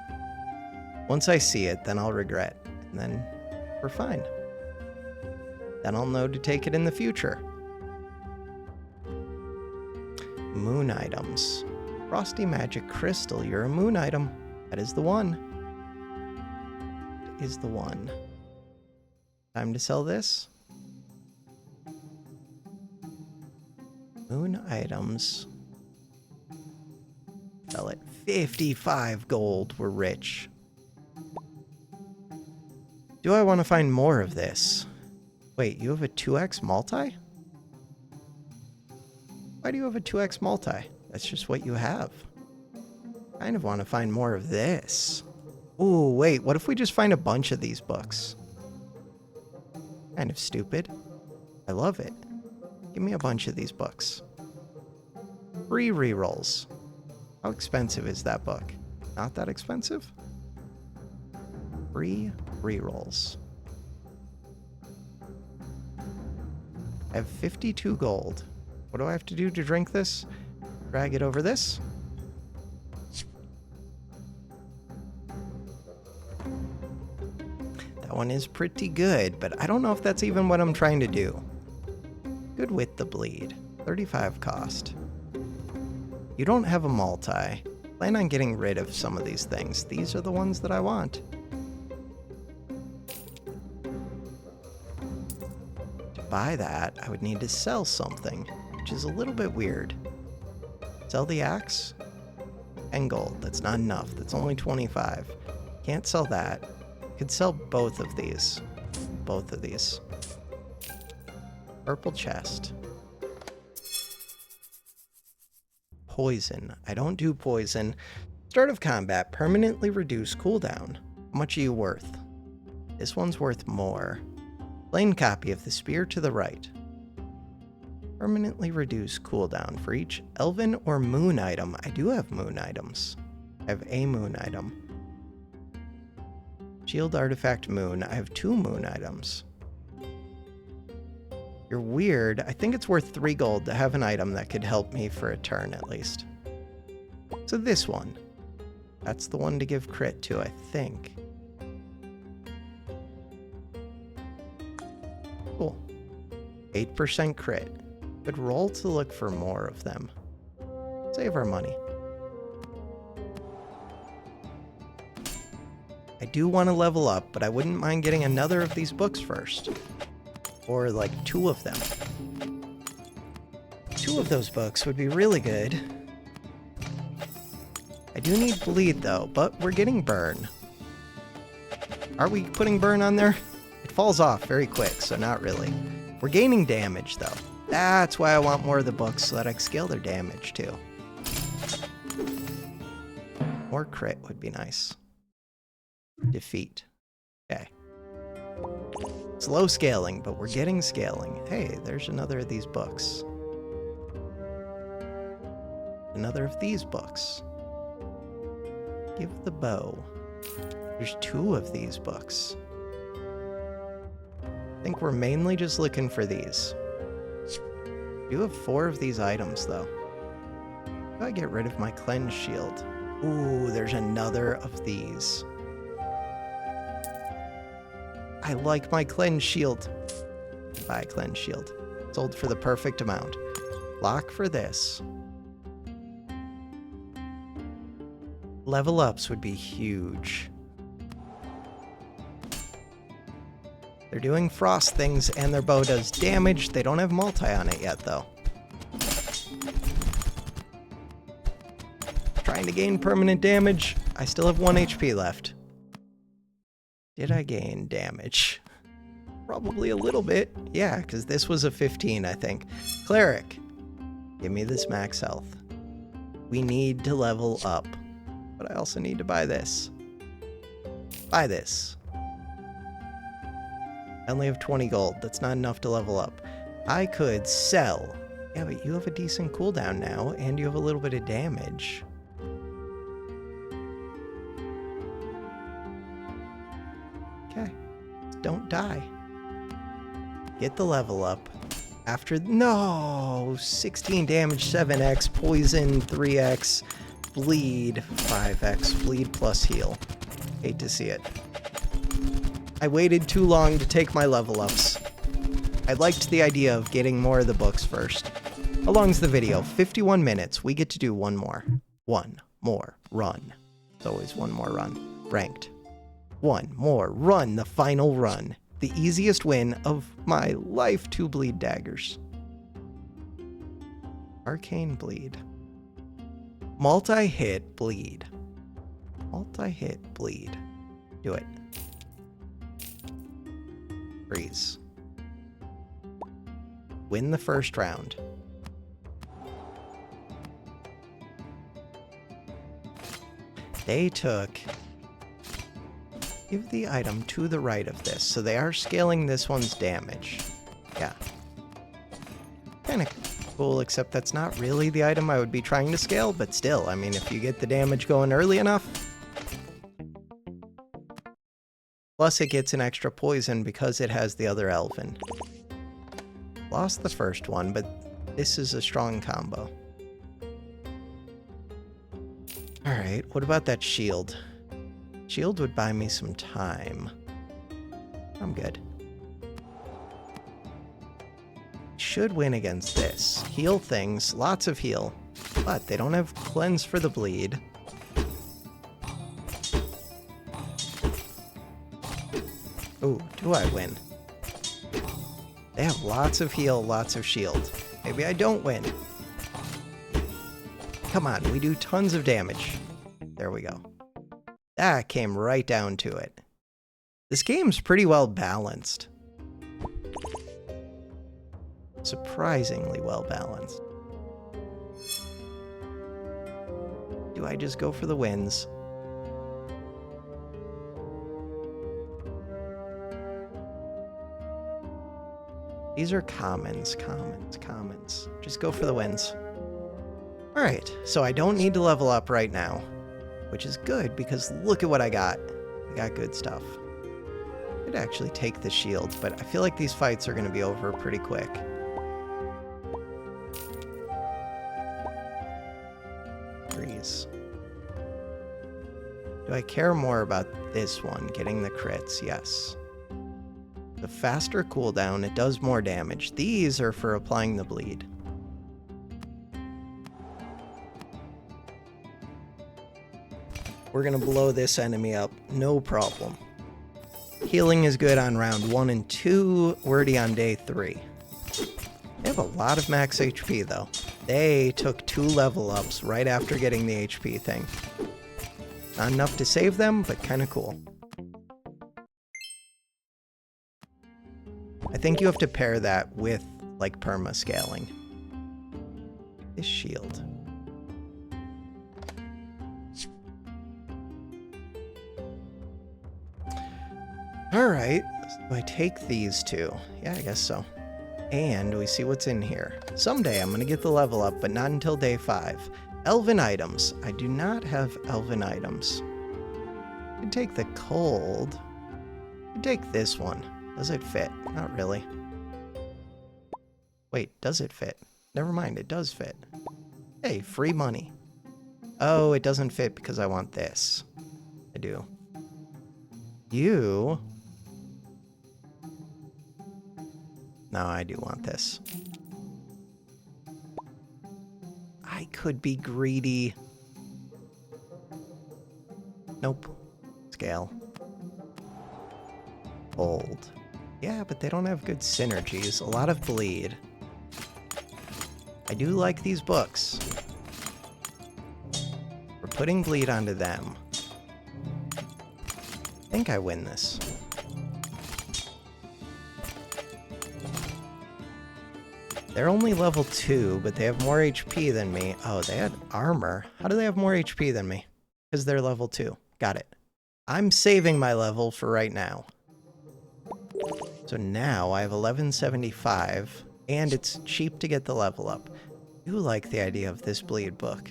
Once I see it, then I'll regret. And then we're fine. Then I'll know to take it in the future. Moon items. Frosty Magic Crystal, you're a moon item. That is the one. That is the one. Time to sell this. Moon items. Sell it. 55 gold. We're rich. Do I want to find more of this? Wait, you have a 2x multi? Why do you have a 2x multi? That's just what you have. I kind of want to find more of this. Ooh, wait, what if we just find a bunch of these books? Kind of stupid. I love it. Give me a bunch of these books. Free rerolls. How expensive is that book? Not that expensive? Free rerolls. I have 52 gold. What do I have to do to drink this? Drag it over this. That one is pretty good, but I don't know if that's even what I'm trying to do. Good with the bleed. 35 cost. You don't have a multi. Plan on getting rid of some of these things. These are the ones that I want. To buy that, I would need to sell something, which is a little bit weird. Sell the axe? 10 gold. That's not enough. That's only 25. Can't sell that. Could sell both of these. Both of these. Purple chest. Poison. I don't do poison. Start of combat. Permanently reduce cooldown. How much are you worth? This one's worth more. Plain copy of the spear to the right. Permanently reduce cooldown for each elven or moon item. I do have moon items. I have a moon item. Shield artifact moon. I have 2 moon items. You're weird. I think it's worth 3 gold to have an item that could help me for a turn at least. So this one. That's the one to give crit to, I think. Cool. 8% crit. Good roll to look for more of them. Save our money. I do want to level up, but I wouldn't mind getting another of these books first. Or like 2 of them. 2 of those books would be really good. I do need bleed though, but we're getting burn. Are we putting burn on there? It falls off very quick, so not really. We're gaining damage though. That's why I want more of the books so that I can scale their damage too. More crit would be nice. Defeat. Okay. Slow scaling, but we're getting scaling. Hey, there's another of these books. Another of these books. Give the bow. There's 2 of these books. I think we're mainly just looking for these. I do have 4 of these items, though. How do I get rid of my cleanse shield? Ooh, there's another of these. I like my cleanse shield. Buy cleanse shield. Sold for the perfect amount. Lock for this. Level ups would be huge. They're doing frost things and their bow does damage. They don't have multi on it yet though. Trying to gain permanent damage. I still have 1 HP left. Did I gain damage? Probably a little bit. Yeah, because this was a 15, I think. Cleric, give me this max health. We need to level up. But I also need to buy this. Buy this. I only have 20 gold. That's not enough to level up. I could sell. Yeah, but you have a decent cooldown now, and you have a little bit of damage. Okay. Don't die. Get the level up. After... No! 16 damage, 7x, poison, 3x, bleed, 5x, bleed plus heal. Hate to see it. I waited too long to take my level ups. I liked the idea of getting more of the books first. How long's the video? 51 minutes. We get to do one more. One more run. It's always one more run. Ranked. One more run. The final run. The easiest win of my life. 2 bleed daggers. Arcane bleed. Multi-hit bleed. Multi-hit bleed. Do it. Freeze. Win the first round. They took... Give the item to the right of this. So they are scaling this one's damage. Yeah. Kind of cool, except that's not really the item I would be trying to scale, but still, I mean, if you get the damage going early enough... Plus it gets an extra poison because it has the other elven. Lost the first one, but this is a strong combo. Alright, what about that shield? Shield would buy me some time. I'm good. Should win against this. Heal things, lots of heal. But they don't have cleanse for the bleed. Ooh, do I win? They have lots of heal, lots of shield. Maybe I don't win. Come on, we do tons of damage. There we go. That came right down to it. This game's pretty well balanced. Surprisingly well balanced. Do I just go for the wins? These are commons. Just go for the wins. Alright, so I don't need to level up right now. Which is good, because look at what I got. I got good stuff. I could actually take the shield, but I feel like these fights are going to be over pretty quick. Freeze. Do I care more about this one, getting the crits? Yes. The faster cooldown, it does more damage. These are for applying the bleed. We're gonna blow this enemy up, no problem. Healing is good on round 1 and 2, wordy on day 3. They have a lot of max HP though. They took 2 level ups right after getting the HP thing. Not enough to save them, but kinda cool. I think you have to pair that with, like, perma scaling. This shield. Alright, do I take these two? Yeah, I guess so. And we see what's in here. Someday I'm going to get the level up, but not until day 5. Elven items. I do not have elven items. I could take the cold. I could take this one. Does it fit? Not really. Wait, does it fit? Never mind, it does fit. Hey, free money. Oh, it doesn't fit because I want this. I do. You... No, I do want this. I could be greedy. Nope. Scale. Hold. Yeah, but they don't have good synergies. A lot of bleed. I do like these books. We're putting bleed onto them. I think I win this. They're only level 2, but they have more HP than me. Oh, they had armor. How do they have more HP than me? Because they're level 2. Got it. I'm saving my level for right now. So now I have 1175, and it's cheap to get the level up. I do like the idea of this bleed book.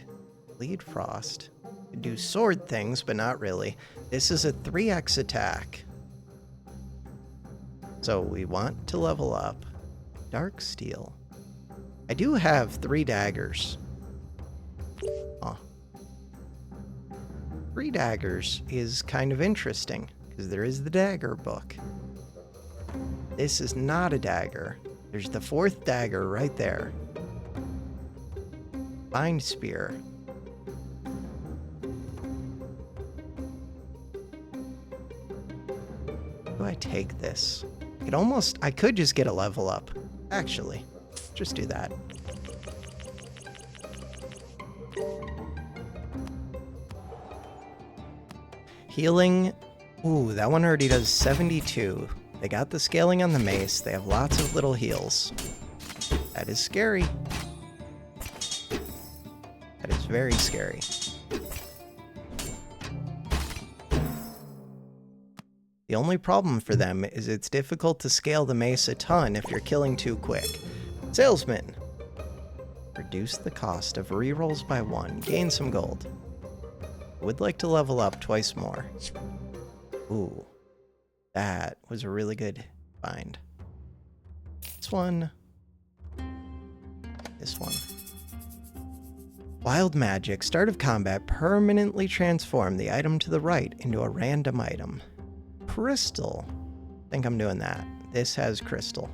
Bleed Frost. I do sword things, but not really. This is a 3x attack. So we want to level up. Dark Steel. I do have 3 daggers. Huh. 3 daggers is kind of interesting, because there is the dagger book. This is not a dagger. There's the 4th dagger right there. Bind Spear. Do I take this? I could just get a level up. Actually, just do that. Healing. Ooh, that one already does 72. They got the scaling on the mace. They have lots of little heals. That is scary. That is very scary. The only problem for them is it's difficult to scale the mace a ton if you're killing too quick. Salesman. Reduce the cost of rerolls by 1. Gain some gold. Would like to level up twice more. Ooh. That was a really good find. This one. This one. Wild Magic. Start of combat. Permanently transform the item to the right into a random item. Crystal. I think I'm doing that. This has crystal.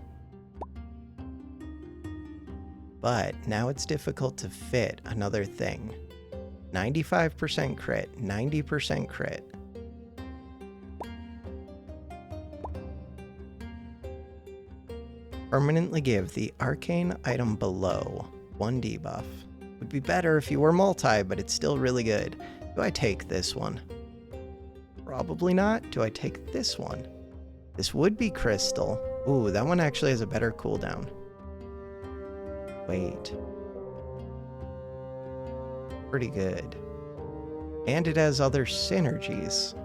But now it's difficult to fit another thing. 95% crit, 90% crit. Permanently give the arcane item below 1 debuff. Would be better if you were multi, but it's still really good. Do I take this one? Probably not. Do I take this one? This would be crystal. Ooh, that one actually has a better cooldown. Wait. Pretty good. And it has other synergies.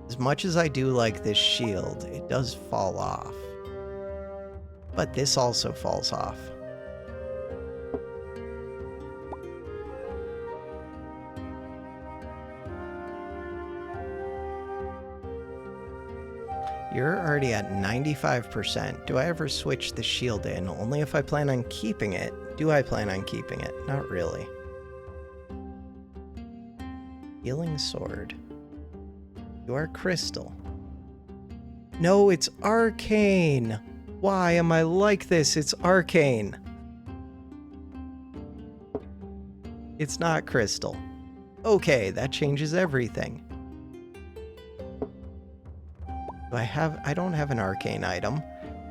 As much as I do like this shield, it does fall off. But this also falls off. You're already at 95%. Do I ever switch the shield in? Only if I plan on keeping it. Do I plan on keeping it? Not really. Healing Sword. You are crystal. No, it's arcane. Why am I like this? It's arcane. It's not crystal. Okay, that changes everything. I don't have an arcane item.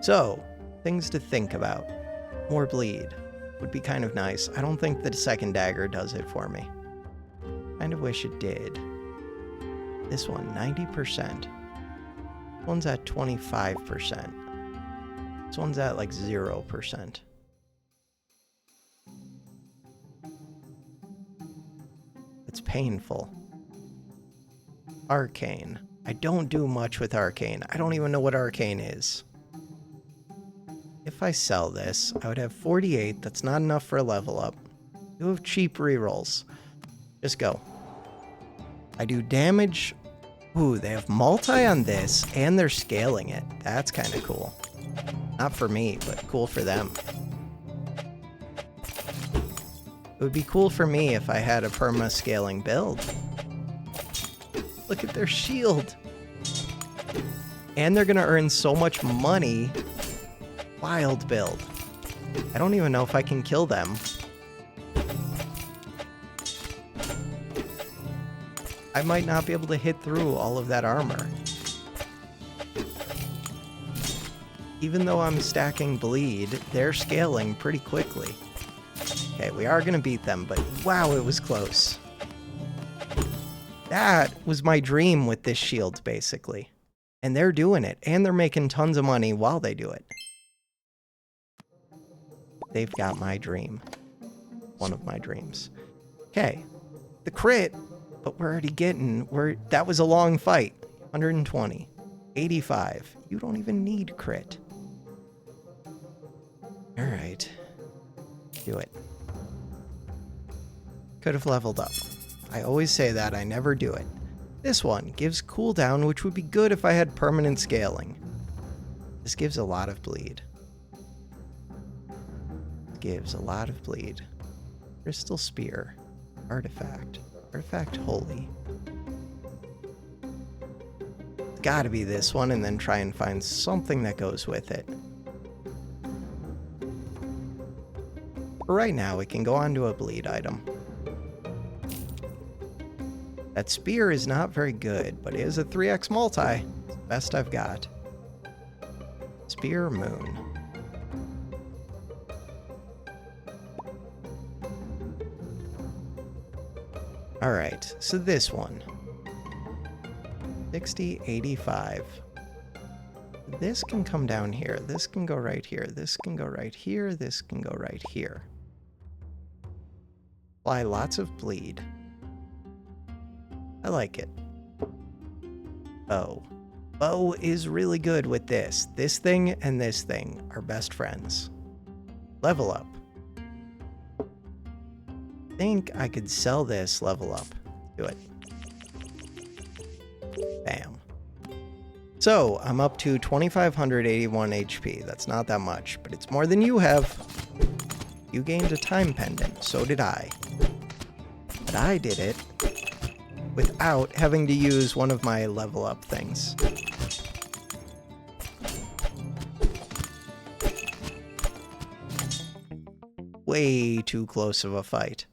So, things to think about. More bleed would be kind of nice. I don't think the 2nd dagger does it for me. Kind of wish it did. This one, 90%. This one's at 25%. This one's at like 0%. It's painful. Arcane. I don't do much with arcane. I don't even know what arcane is. If I sell this, I would have 48. That's not enough for a level up. You have cheap rerolls. Just go. I do damage. Ooh, they have multi on this, and they're scaling it. That's kind of cool. Not for me, but cool for them. It would be cool for me if I had a perma-scaling build. Look at their shield. And they're going to earn so much money. Wild build. I don't even know if I can kill them. I might not be able to hit through all of that armor. Even though I'm stacking bleed, they're scaling pretty quickly. Okay, we are gonna beat them, but wow, it was close. That was my dream with this shield, basically. And they're doing it, and they're making tons of money while they do it. They've got my dream. One of my dreams. Okay, the crit, but we're already getting, that was a long fight. 120, 85. You don't even need crit. All right, do it. Could have leveled up. I always say that, I never do it. This one gives cooldown, which would be good if I had permanent scaling. This gives a lot of bleed. Gives a lot of bleed. Crystal Spear. Artifact. Artifact Holy. It's gotta be this one, and then try and find something that goes with it. For right now, we can go on to a bleed item. That spear is not very good, but it is a 3x multi. It's the best I've got. Spear Moon. Alright, so this one. 60, 85. This can come down here. This can go right here. This can go right here. This can go right here. Apply lots of bleed. I like it. Bow. Bow is really good with this. This thing and this thing are best friends. Level up. I think I could sell this level up. Do it. Bam. So, I'm up to 2,581 HP. That's not that much, but it's more than you have. You gained a time pendant. So did I. But I did it without having to use one of my level up things. Way too close of a fight.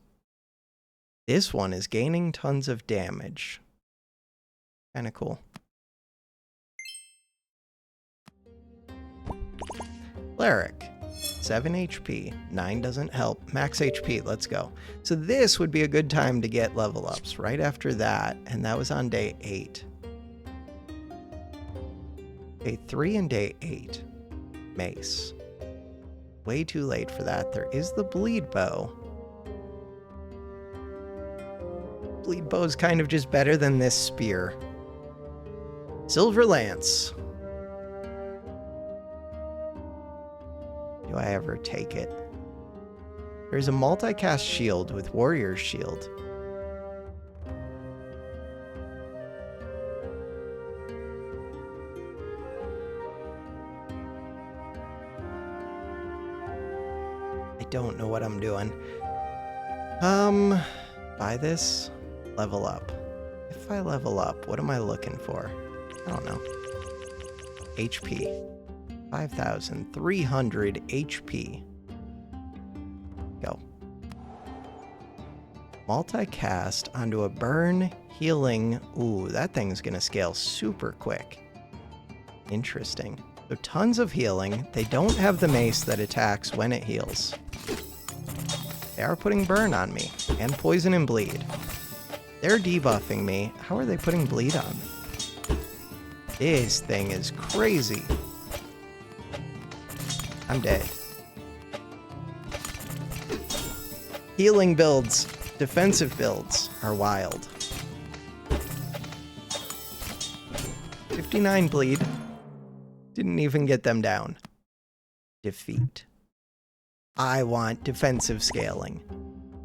This one is gaining tons of damage. Kinda cool. Cleric. 7 HP. 9 doesn't help. Max HP. Let's go. So this would be a good time to get level ups right after that, and that was on day 8. Day 3 and day 8. Mace. Way too late for that. There is the bleed bow. Bleed bow is kind of just better than this spear. Silver lance. Do I ever take it? There's a multicast shield with warrior's shield. I don't know what I'm doing. Buy this, level up. If I level up, what am I looking for? I don't know. HP. 5,300 HP. Go. Multicast onto a burn, healing. Ooh, that thing's gonna scale super quick. Interesting. So tons of healing. They don't have the mace that attacks when it heals. They are putting burn on me, and poison and bleed. They're debuffing me. How are they putting bleed on me? This thing is crazy. I'm dead. Healing builds, defensive builds are wild. 59 bleed. Didn't even get them down. Defeat. I want defensive scaling.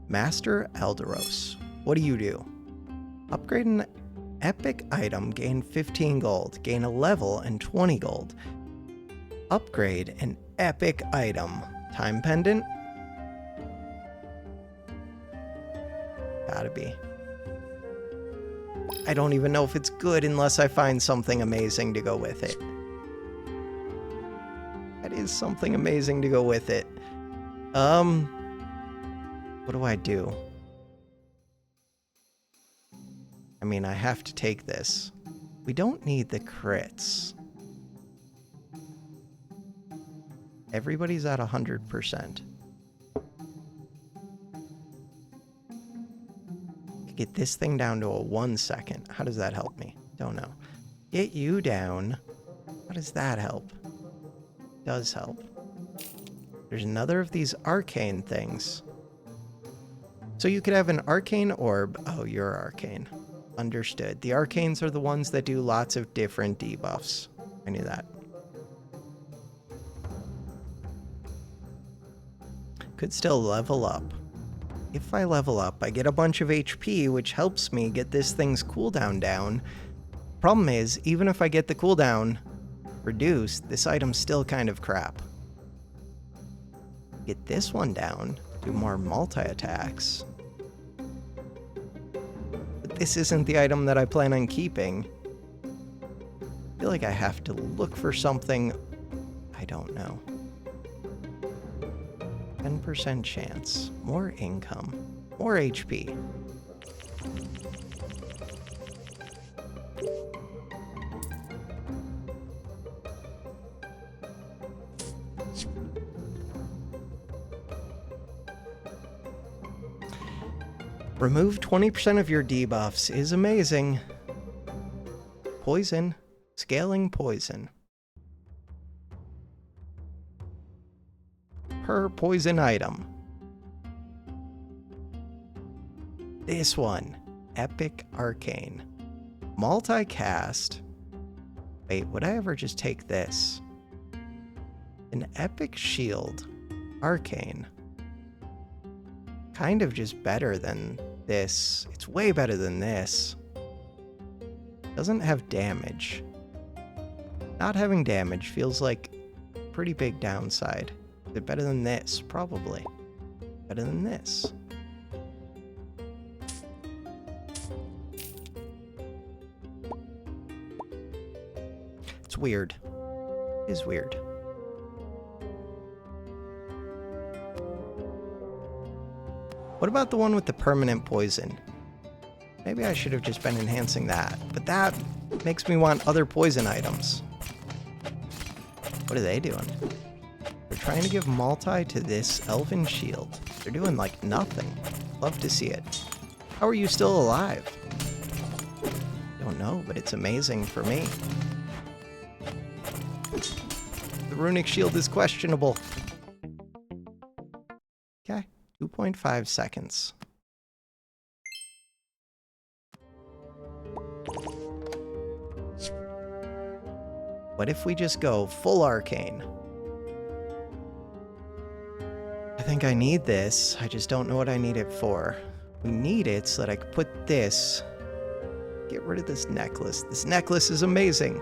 Master Elderos. What do? Upgrade an epic item, gain 15 gold. Gain a level and 20 gold. Upgrade an epic item. Time pendant? Gotta be. I don't even know if it's good unless I find something amazing to go with it. That is something amazing to go with it. What do I do? I mean, I have to take this. We don't need the crits. Everybody's at 100%. Get this thing down to a 1 second. How does that help me? Don't know. Get you down. How does that help? Does help. There's another of these arcane things. So you could have an arcane orb. Oh, you're arcane. Understood. The arcanes are the ones that do lots of different debuffs. I knew that. Could still level up. If I level up, I get a bunch of HP, which helps me get this thing's cooldown down. Problem is, even if I get the cooldown reduced, this item's still kind of crap. Get this one down, do more multi-attacks. But this isn't the item that I plan on keeping. I feel like I have to look for something. I don't know. 10% chance. More income. More HP. Remove 20% of your debuffs is amazing. Poison. Scaling poison. Per poison item. This one. Epic Arcane. Multicast. Wait, would I ever just take this? An Epic Shield. Arcane. Kind of just better than this. It's way better than this. Doesn't have damage. Not having damage feels like a pretty big downside. Is it better than this? Probably. Better than this. It's weird. It is weird. What about the one with the permanent poison? Maybe I should have just been enhancing that, but that makes me want other poison items. What are they doing? They're trying to give multi to this elven shield. They're doing like nothing. Love to see it. How are you still alive? Don't know, but it's amazing for me. The runic shield is questionable. Okay, 2.5 seconds. What if we just go full arcane? I think I need this. I just don't know what I need it for. We need it so that I can put this. Get rid of this necklace. This necklace is amazing.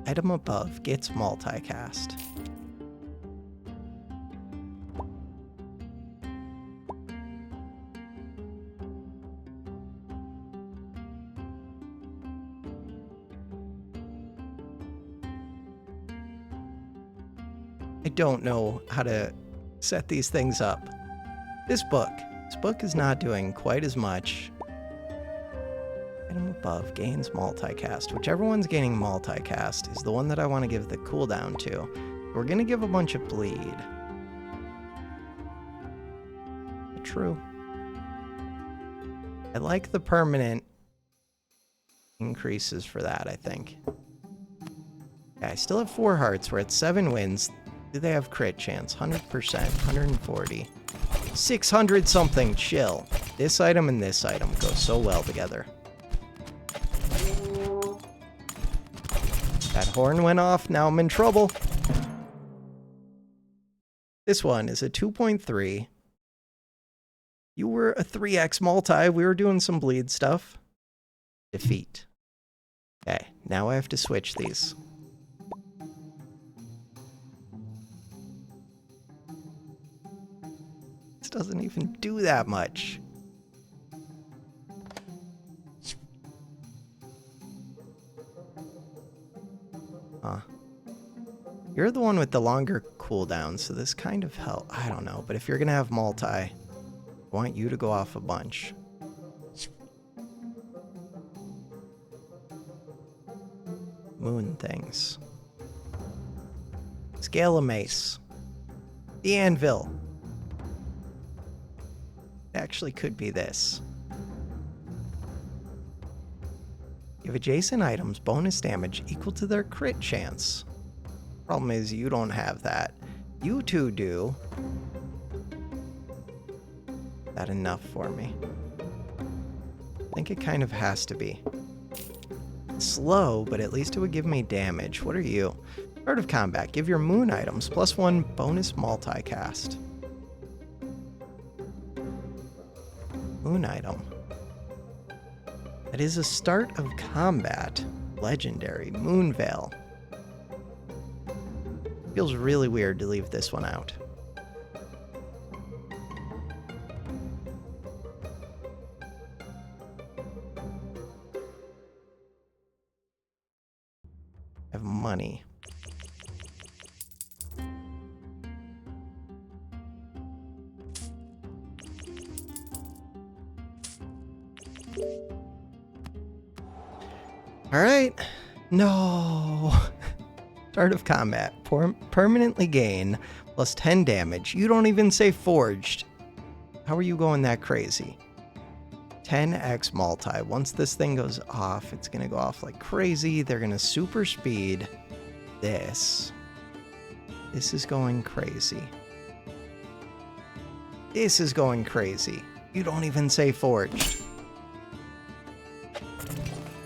Item above gets multicast. I don't know how to set these things up. This book is not doing quite as much. Item above gains multicast. Whichever one's gaining multicast is the one that I want to give the cooldown to. We're going to give a bunch of bleed. True. I like the permanent increases for that, I think. Yeah, I still have 4 hearts. We're at 7 wins. Do they have crit chance? 100%, 140. 600 something, chill. This item and this item go so well together. That horn went off, now I'm in trouble. This one is a 2.3. You were a 3x multi, we were doing some bleed stuff. Defeat. Okay, now I have to switch these. This doesn't even do that much. You're the one with the longer cooldown, so this kind of help. I don't know, but if you're gonna have multi, I want you to go off a bunch. Moon things. Scale of Mace. The Anvil. It actually could be this. Give adjacent items bonus damage equal to their crit chance. Problem is, you don't have that. You two do. That enough for me? I think it kind of has to be. Slow, but at least it would give me damage. What are you? Start of combat. Give your moon items +1 bonus multicast. Moon item. That is a start of combat. Legendary. Moon Veil. Feels really weird to leave this one out. I have money. All right. No. Start of combat. Permanently gain +10 damage. You don't even say forged. How are you going that crazy? 10x multi. Once this thing goes off, it's going to go off like crazy. They're going to super speed this. This is going crazy. This is going crazy. You don't even say forged.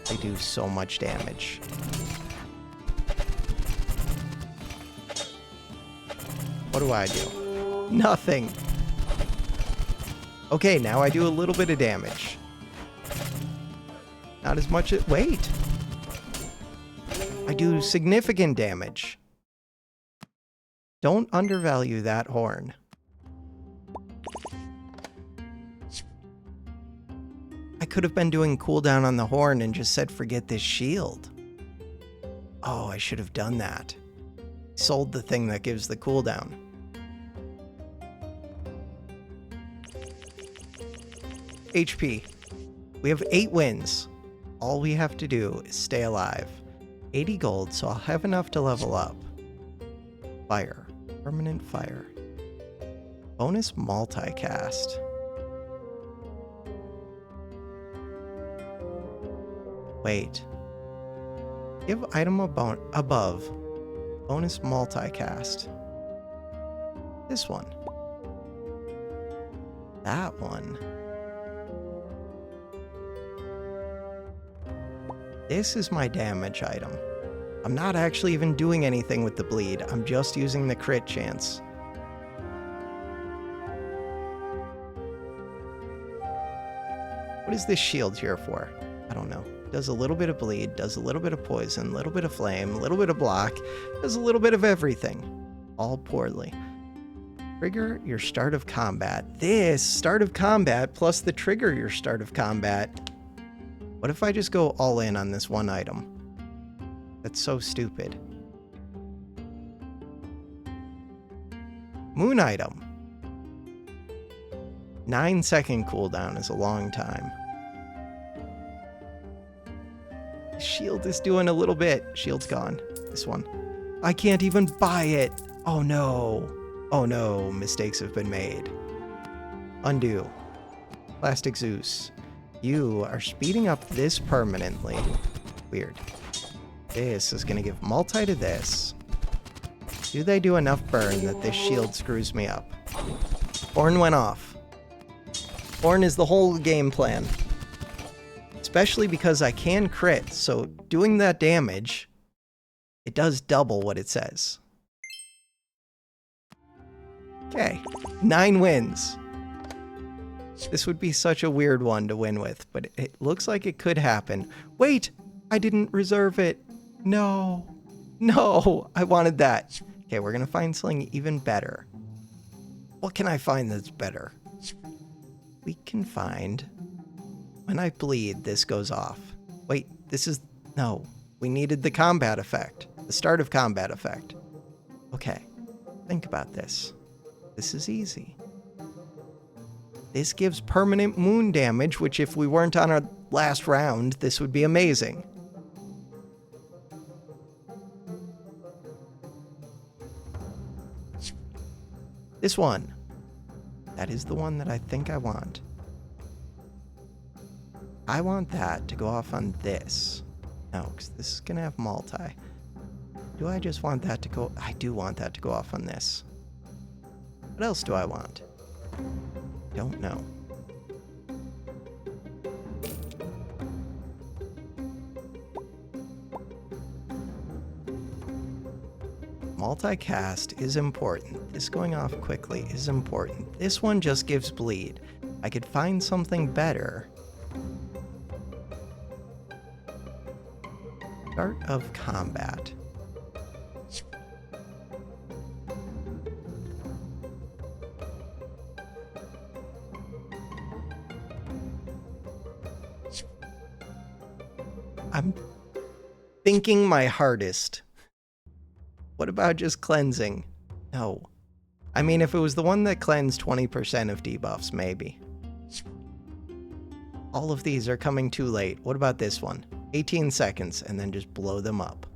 They do so much damage. What do I do? Nothing. Okay, now I do a little bit of damage. Not as much as... Wait. I do significant damage. Don't undervalue that horn. I could have been doing cooldown on the horn and just said forget this shield. Oh, I should have done that. Sold the thing that gives the cooldown. HP. We have 8 wins. All we have to do is stay alive. 80 gold, so I'll have enough to level up. Fire. Permanent fire. Bonus multicast. Wait. Give item above. Bonus multicast. This one. That one. This is my damage item. I'm not actually even doing anything with the bleed. I'm just using the crit chance. What is this shield here for? I don't know. Does a little bit of bleed, does a little bit of poison, a little bit of flame, a little bit of block, does a little bit of everything. All poorly. Trigger your start of combat. This start of combat plus the trigger your start of combat. What if I just go all in on this one item? That's so stupid. Moon item. 9-second cooldown is a long time. Shield is doing a little bit. Shield's gone. This one. I can't even buy it. Oh no. Oh no. Mistakes have been made. Undo. Plastic Zeus. You are speeding up this permanently. Weird. This is going to give multi to this. Do they do enough burn that this shield screws me up? Horn went off. Horn is the whole game plan. Especially because I can crit, so doing that damage, it does double what it says. Okay, 9 wins. This would be such a weird one to win with, but it looks like it could happen. Wait, I didn't reserve it. No, no, I wanted that. Okay, we're gonna find something even better. What can I find that's better? We can find... When I bleed, this goes off. Wait, this is... No, we needed the combat effect. The start of combat effect. Okay, think about this. This is easy. This gives permanent moon damage, which if we weren't on our last round, this would be amazing. This one. That is the one that I think I want. I want that to go off on this. No, because this is going to have multi. Do I just want that to go? I do want that to go off on this. What else do I want? Don't know. Multicast is important. This going off quickly is important. This one just gives bleed. I could find something better. Start of combat. I'm thinking my hardest. What about just cleansing? No. I mean, if it was the one that cleansed 20% of debuffs, maybe. All of these are coming too late. What about this one? 18 seconds, and then just blow them up.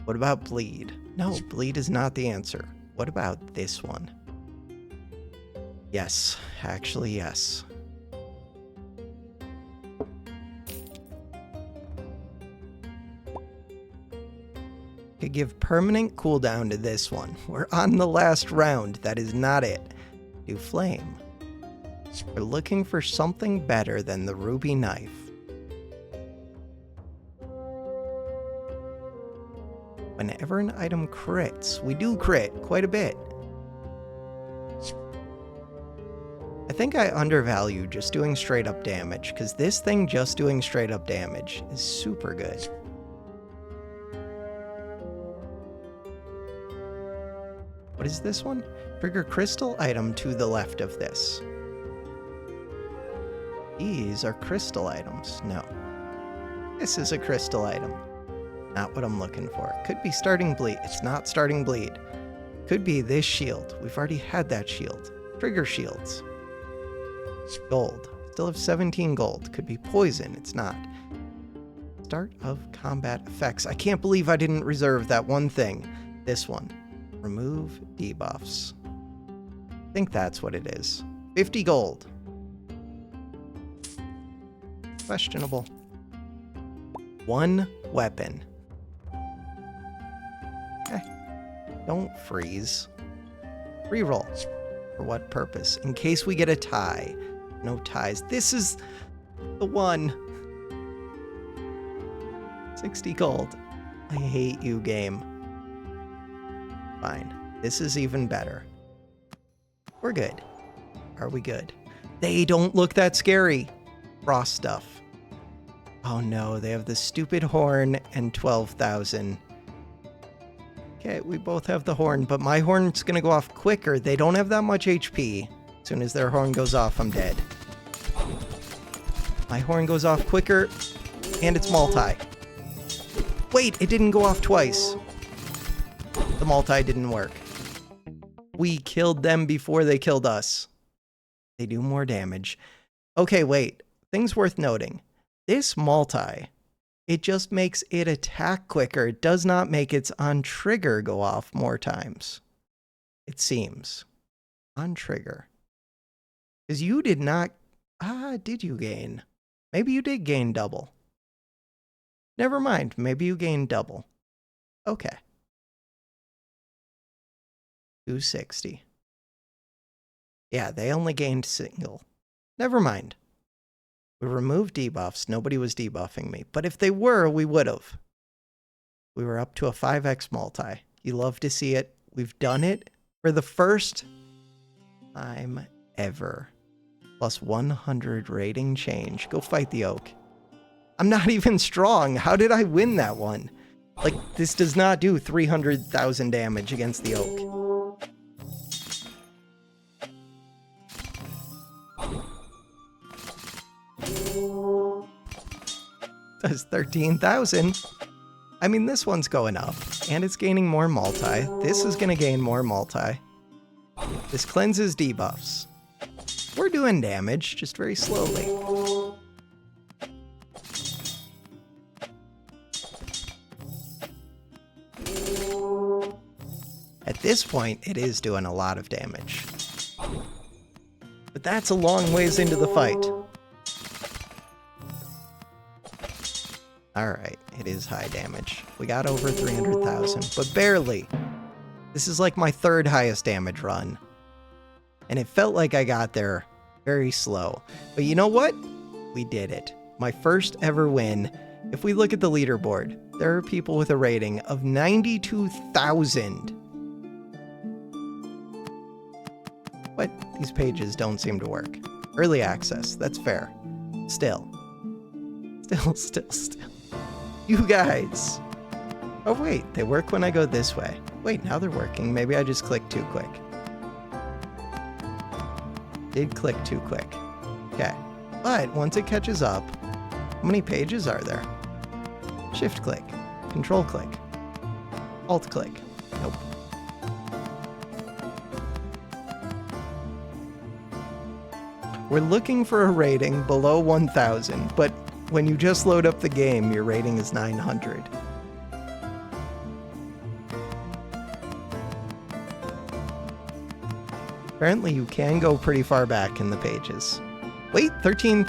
What about bleed? No, bleed is not the answer. What about this one? Yes, actually yes. Could give permanent cooldown to this one. We're on the last round. That is not it. Do flame. We're looking for something better than the ruby knife. Whenever an item crits, we do crit quite a bit. I think I undervalue just doing straight up damage, because this thing just doing straight up damage is super good. What is this one? Trigger crystal item to the left of this. These are crystal items. No. This is a crystal item. Not what I'm looking for. Could be starting bleed. It's not starting bleed. Could be this shield. We've already had that shield. Trigger shields. Gold. Still have 17 gold. Could be poison. It's not. Start of combat effects. I can't believe I didn't reserve that one thing. This one. Remove debuffs. I think that's what it is. 50 gold. Questionable. One weapon. Don't freeze. Reroll. For what purpose? In case we get a tie. No ties. This is the one. 60 gold. I hate you, game. Fine. This is even better. We're good. Are we good? They don't look that scary. Frost stuff. Oh no, they have the stupid horn and 12,000. Okay, we both have the horn, but my horn's gonna go off quicker. They don't have that much HP. As soon as their horn goes off, I'm dead. My horn goes off quicker, and it's multi. Wait, it didn't go off twice. The multi didn't work. We killed them before they killed us. They do more damage. Okay, wait. Things worth noting. This multi, it just makes it attack quicker. It does not make its on trigger go off more times. It seems. On trigger. Because you did not... did you gain? Maybe you did gain double. Never mind. Maybe you gained double. Okay. 260. Yeah, they only gained single. Never mind. We removed debuffs. Nobody was debuffing me. But if they were, we would have. We were up to a 5x multi. You love to see it. We've done it for the first time ever. Plus 100 rating change. Go fight the oak. I'm not even strong. How did I win that one? Like, this does not do 300,000 damage against the oak. Does 13,000. I mean, this one's going up, and it's gaining more multi. This is going to gain more multi. This cleanses debuffs. We're doing damage, just very slowly. At this point, it is doing a lot of damage. But that's a long ways into the fight. Alright, it is high damage. We got over 300,000, but barely. This is like my third highest damage run. And it felt like I got there very slow. But you know what? We did it. My first ever win. If we look at the leaderboard, there are people with a rating of 92,000. What? These pages don't seem to work. Early access, that's fair. Still. You guys. Oh wait, they work when I go this way. Wait, now they're working. Maybe I just clicked too quick. Did click too quick. Okay. But once it catches up, how many pages are there? Shift click. Control click. Alt click. Nope. We're looking for a rating below 1,000, but when you just load up the game, your rating is 900. Apparently you can go pretty far back in the pages. Wait, 13...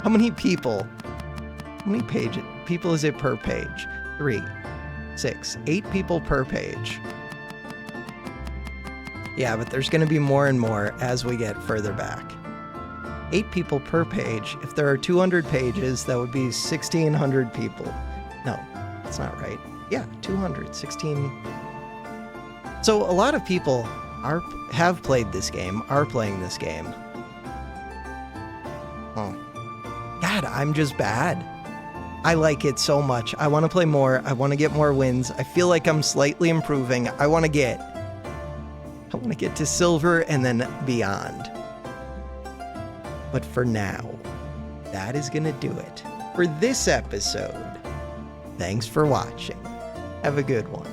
How many people? How many people is it per page? 3, 6, 8 people per page. Yeah, but there's going to be more and more as we get further back. 8 people per page. If there are 200 pages, that would be 1,600 people. No, that's not right. Yeah, 200, 16. So a lot of people have played this game, are playing this game. Oh. God, I'm just bad. I like it so much. I want to play more. I want to get more wins. I feel like I'm slightly improving. I want to get to silver and then beyond. But for now, that is going to do it for this episode. Thanks for watching. Have a good one.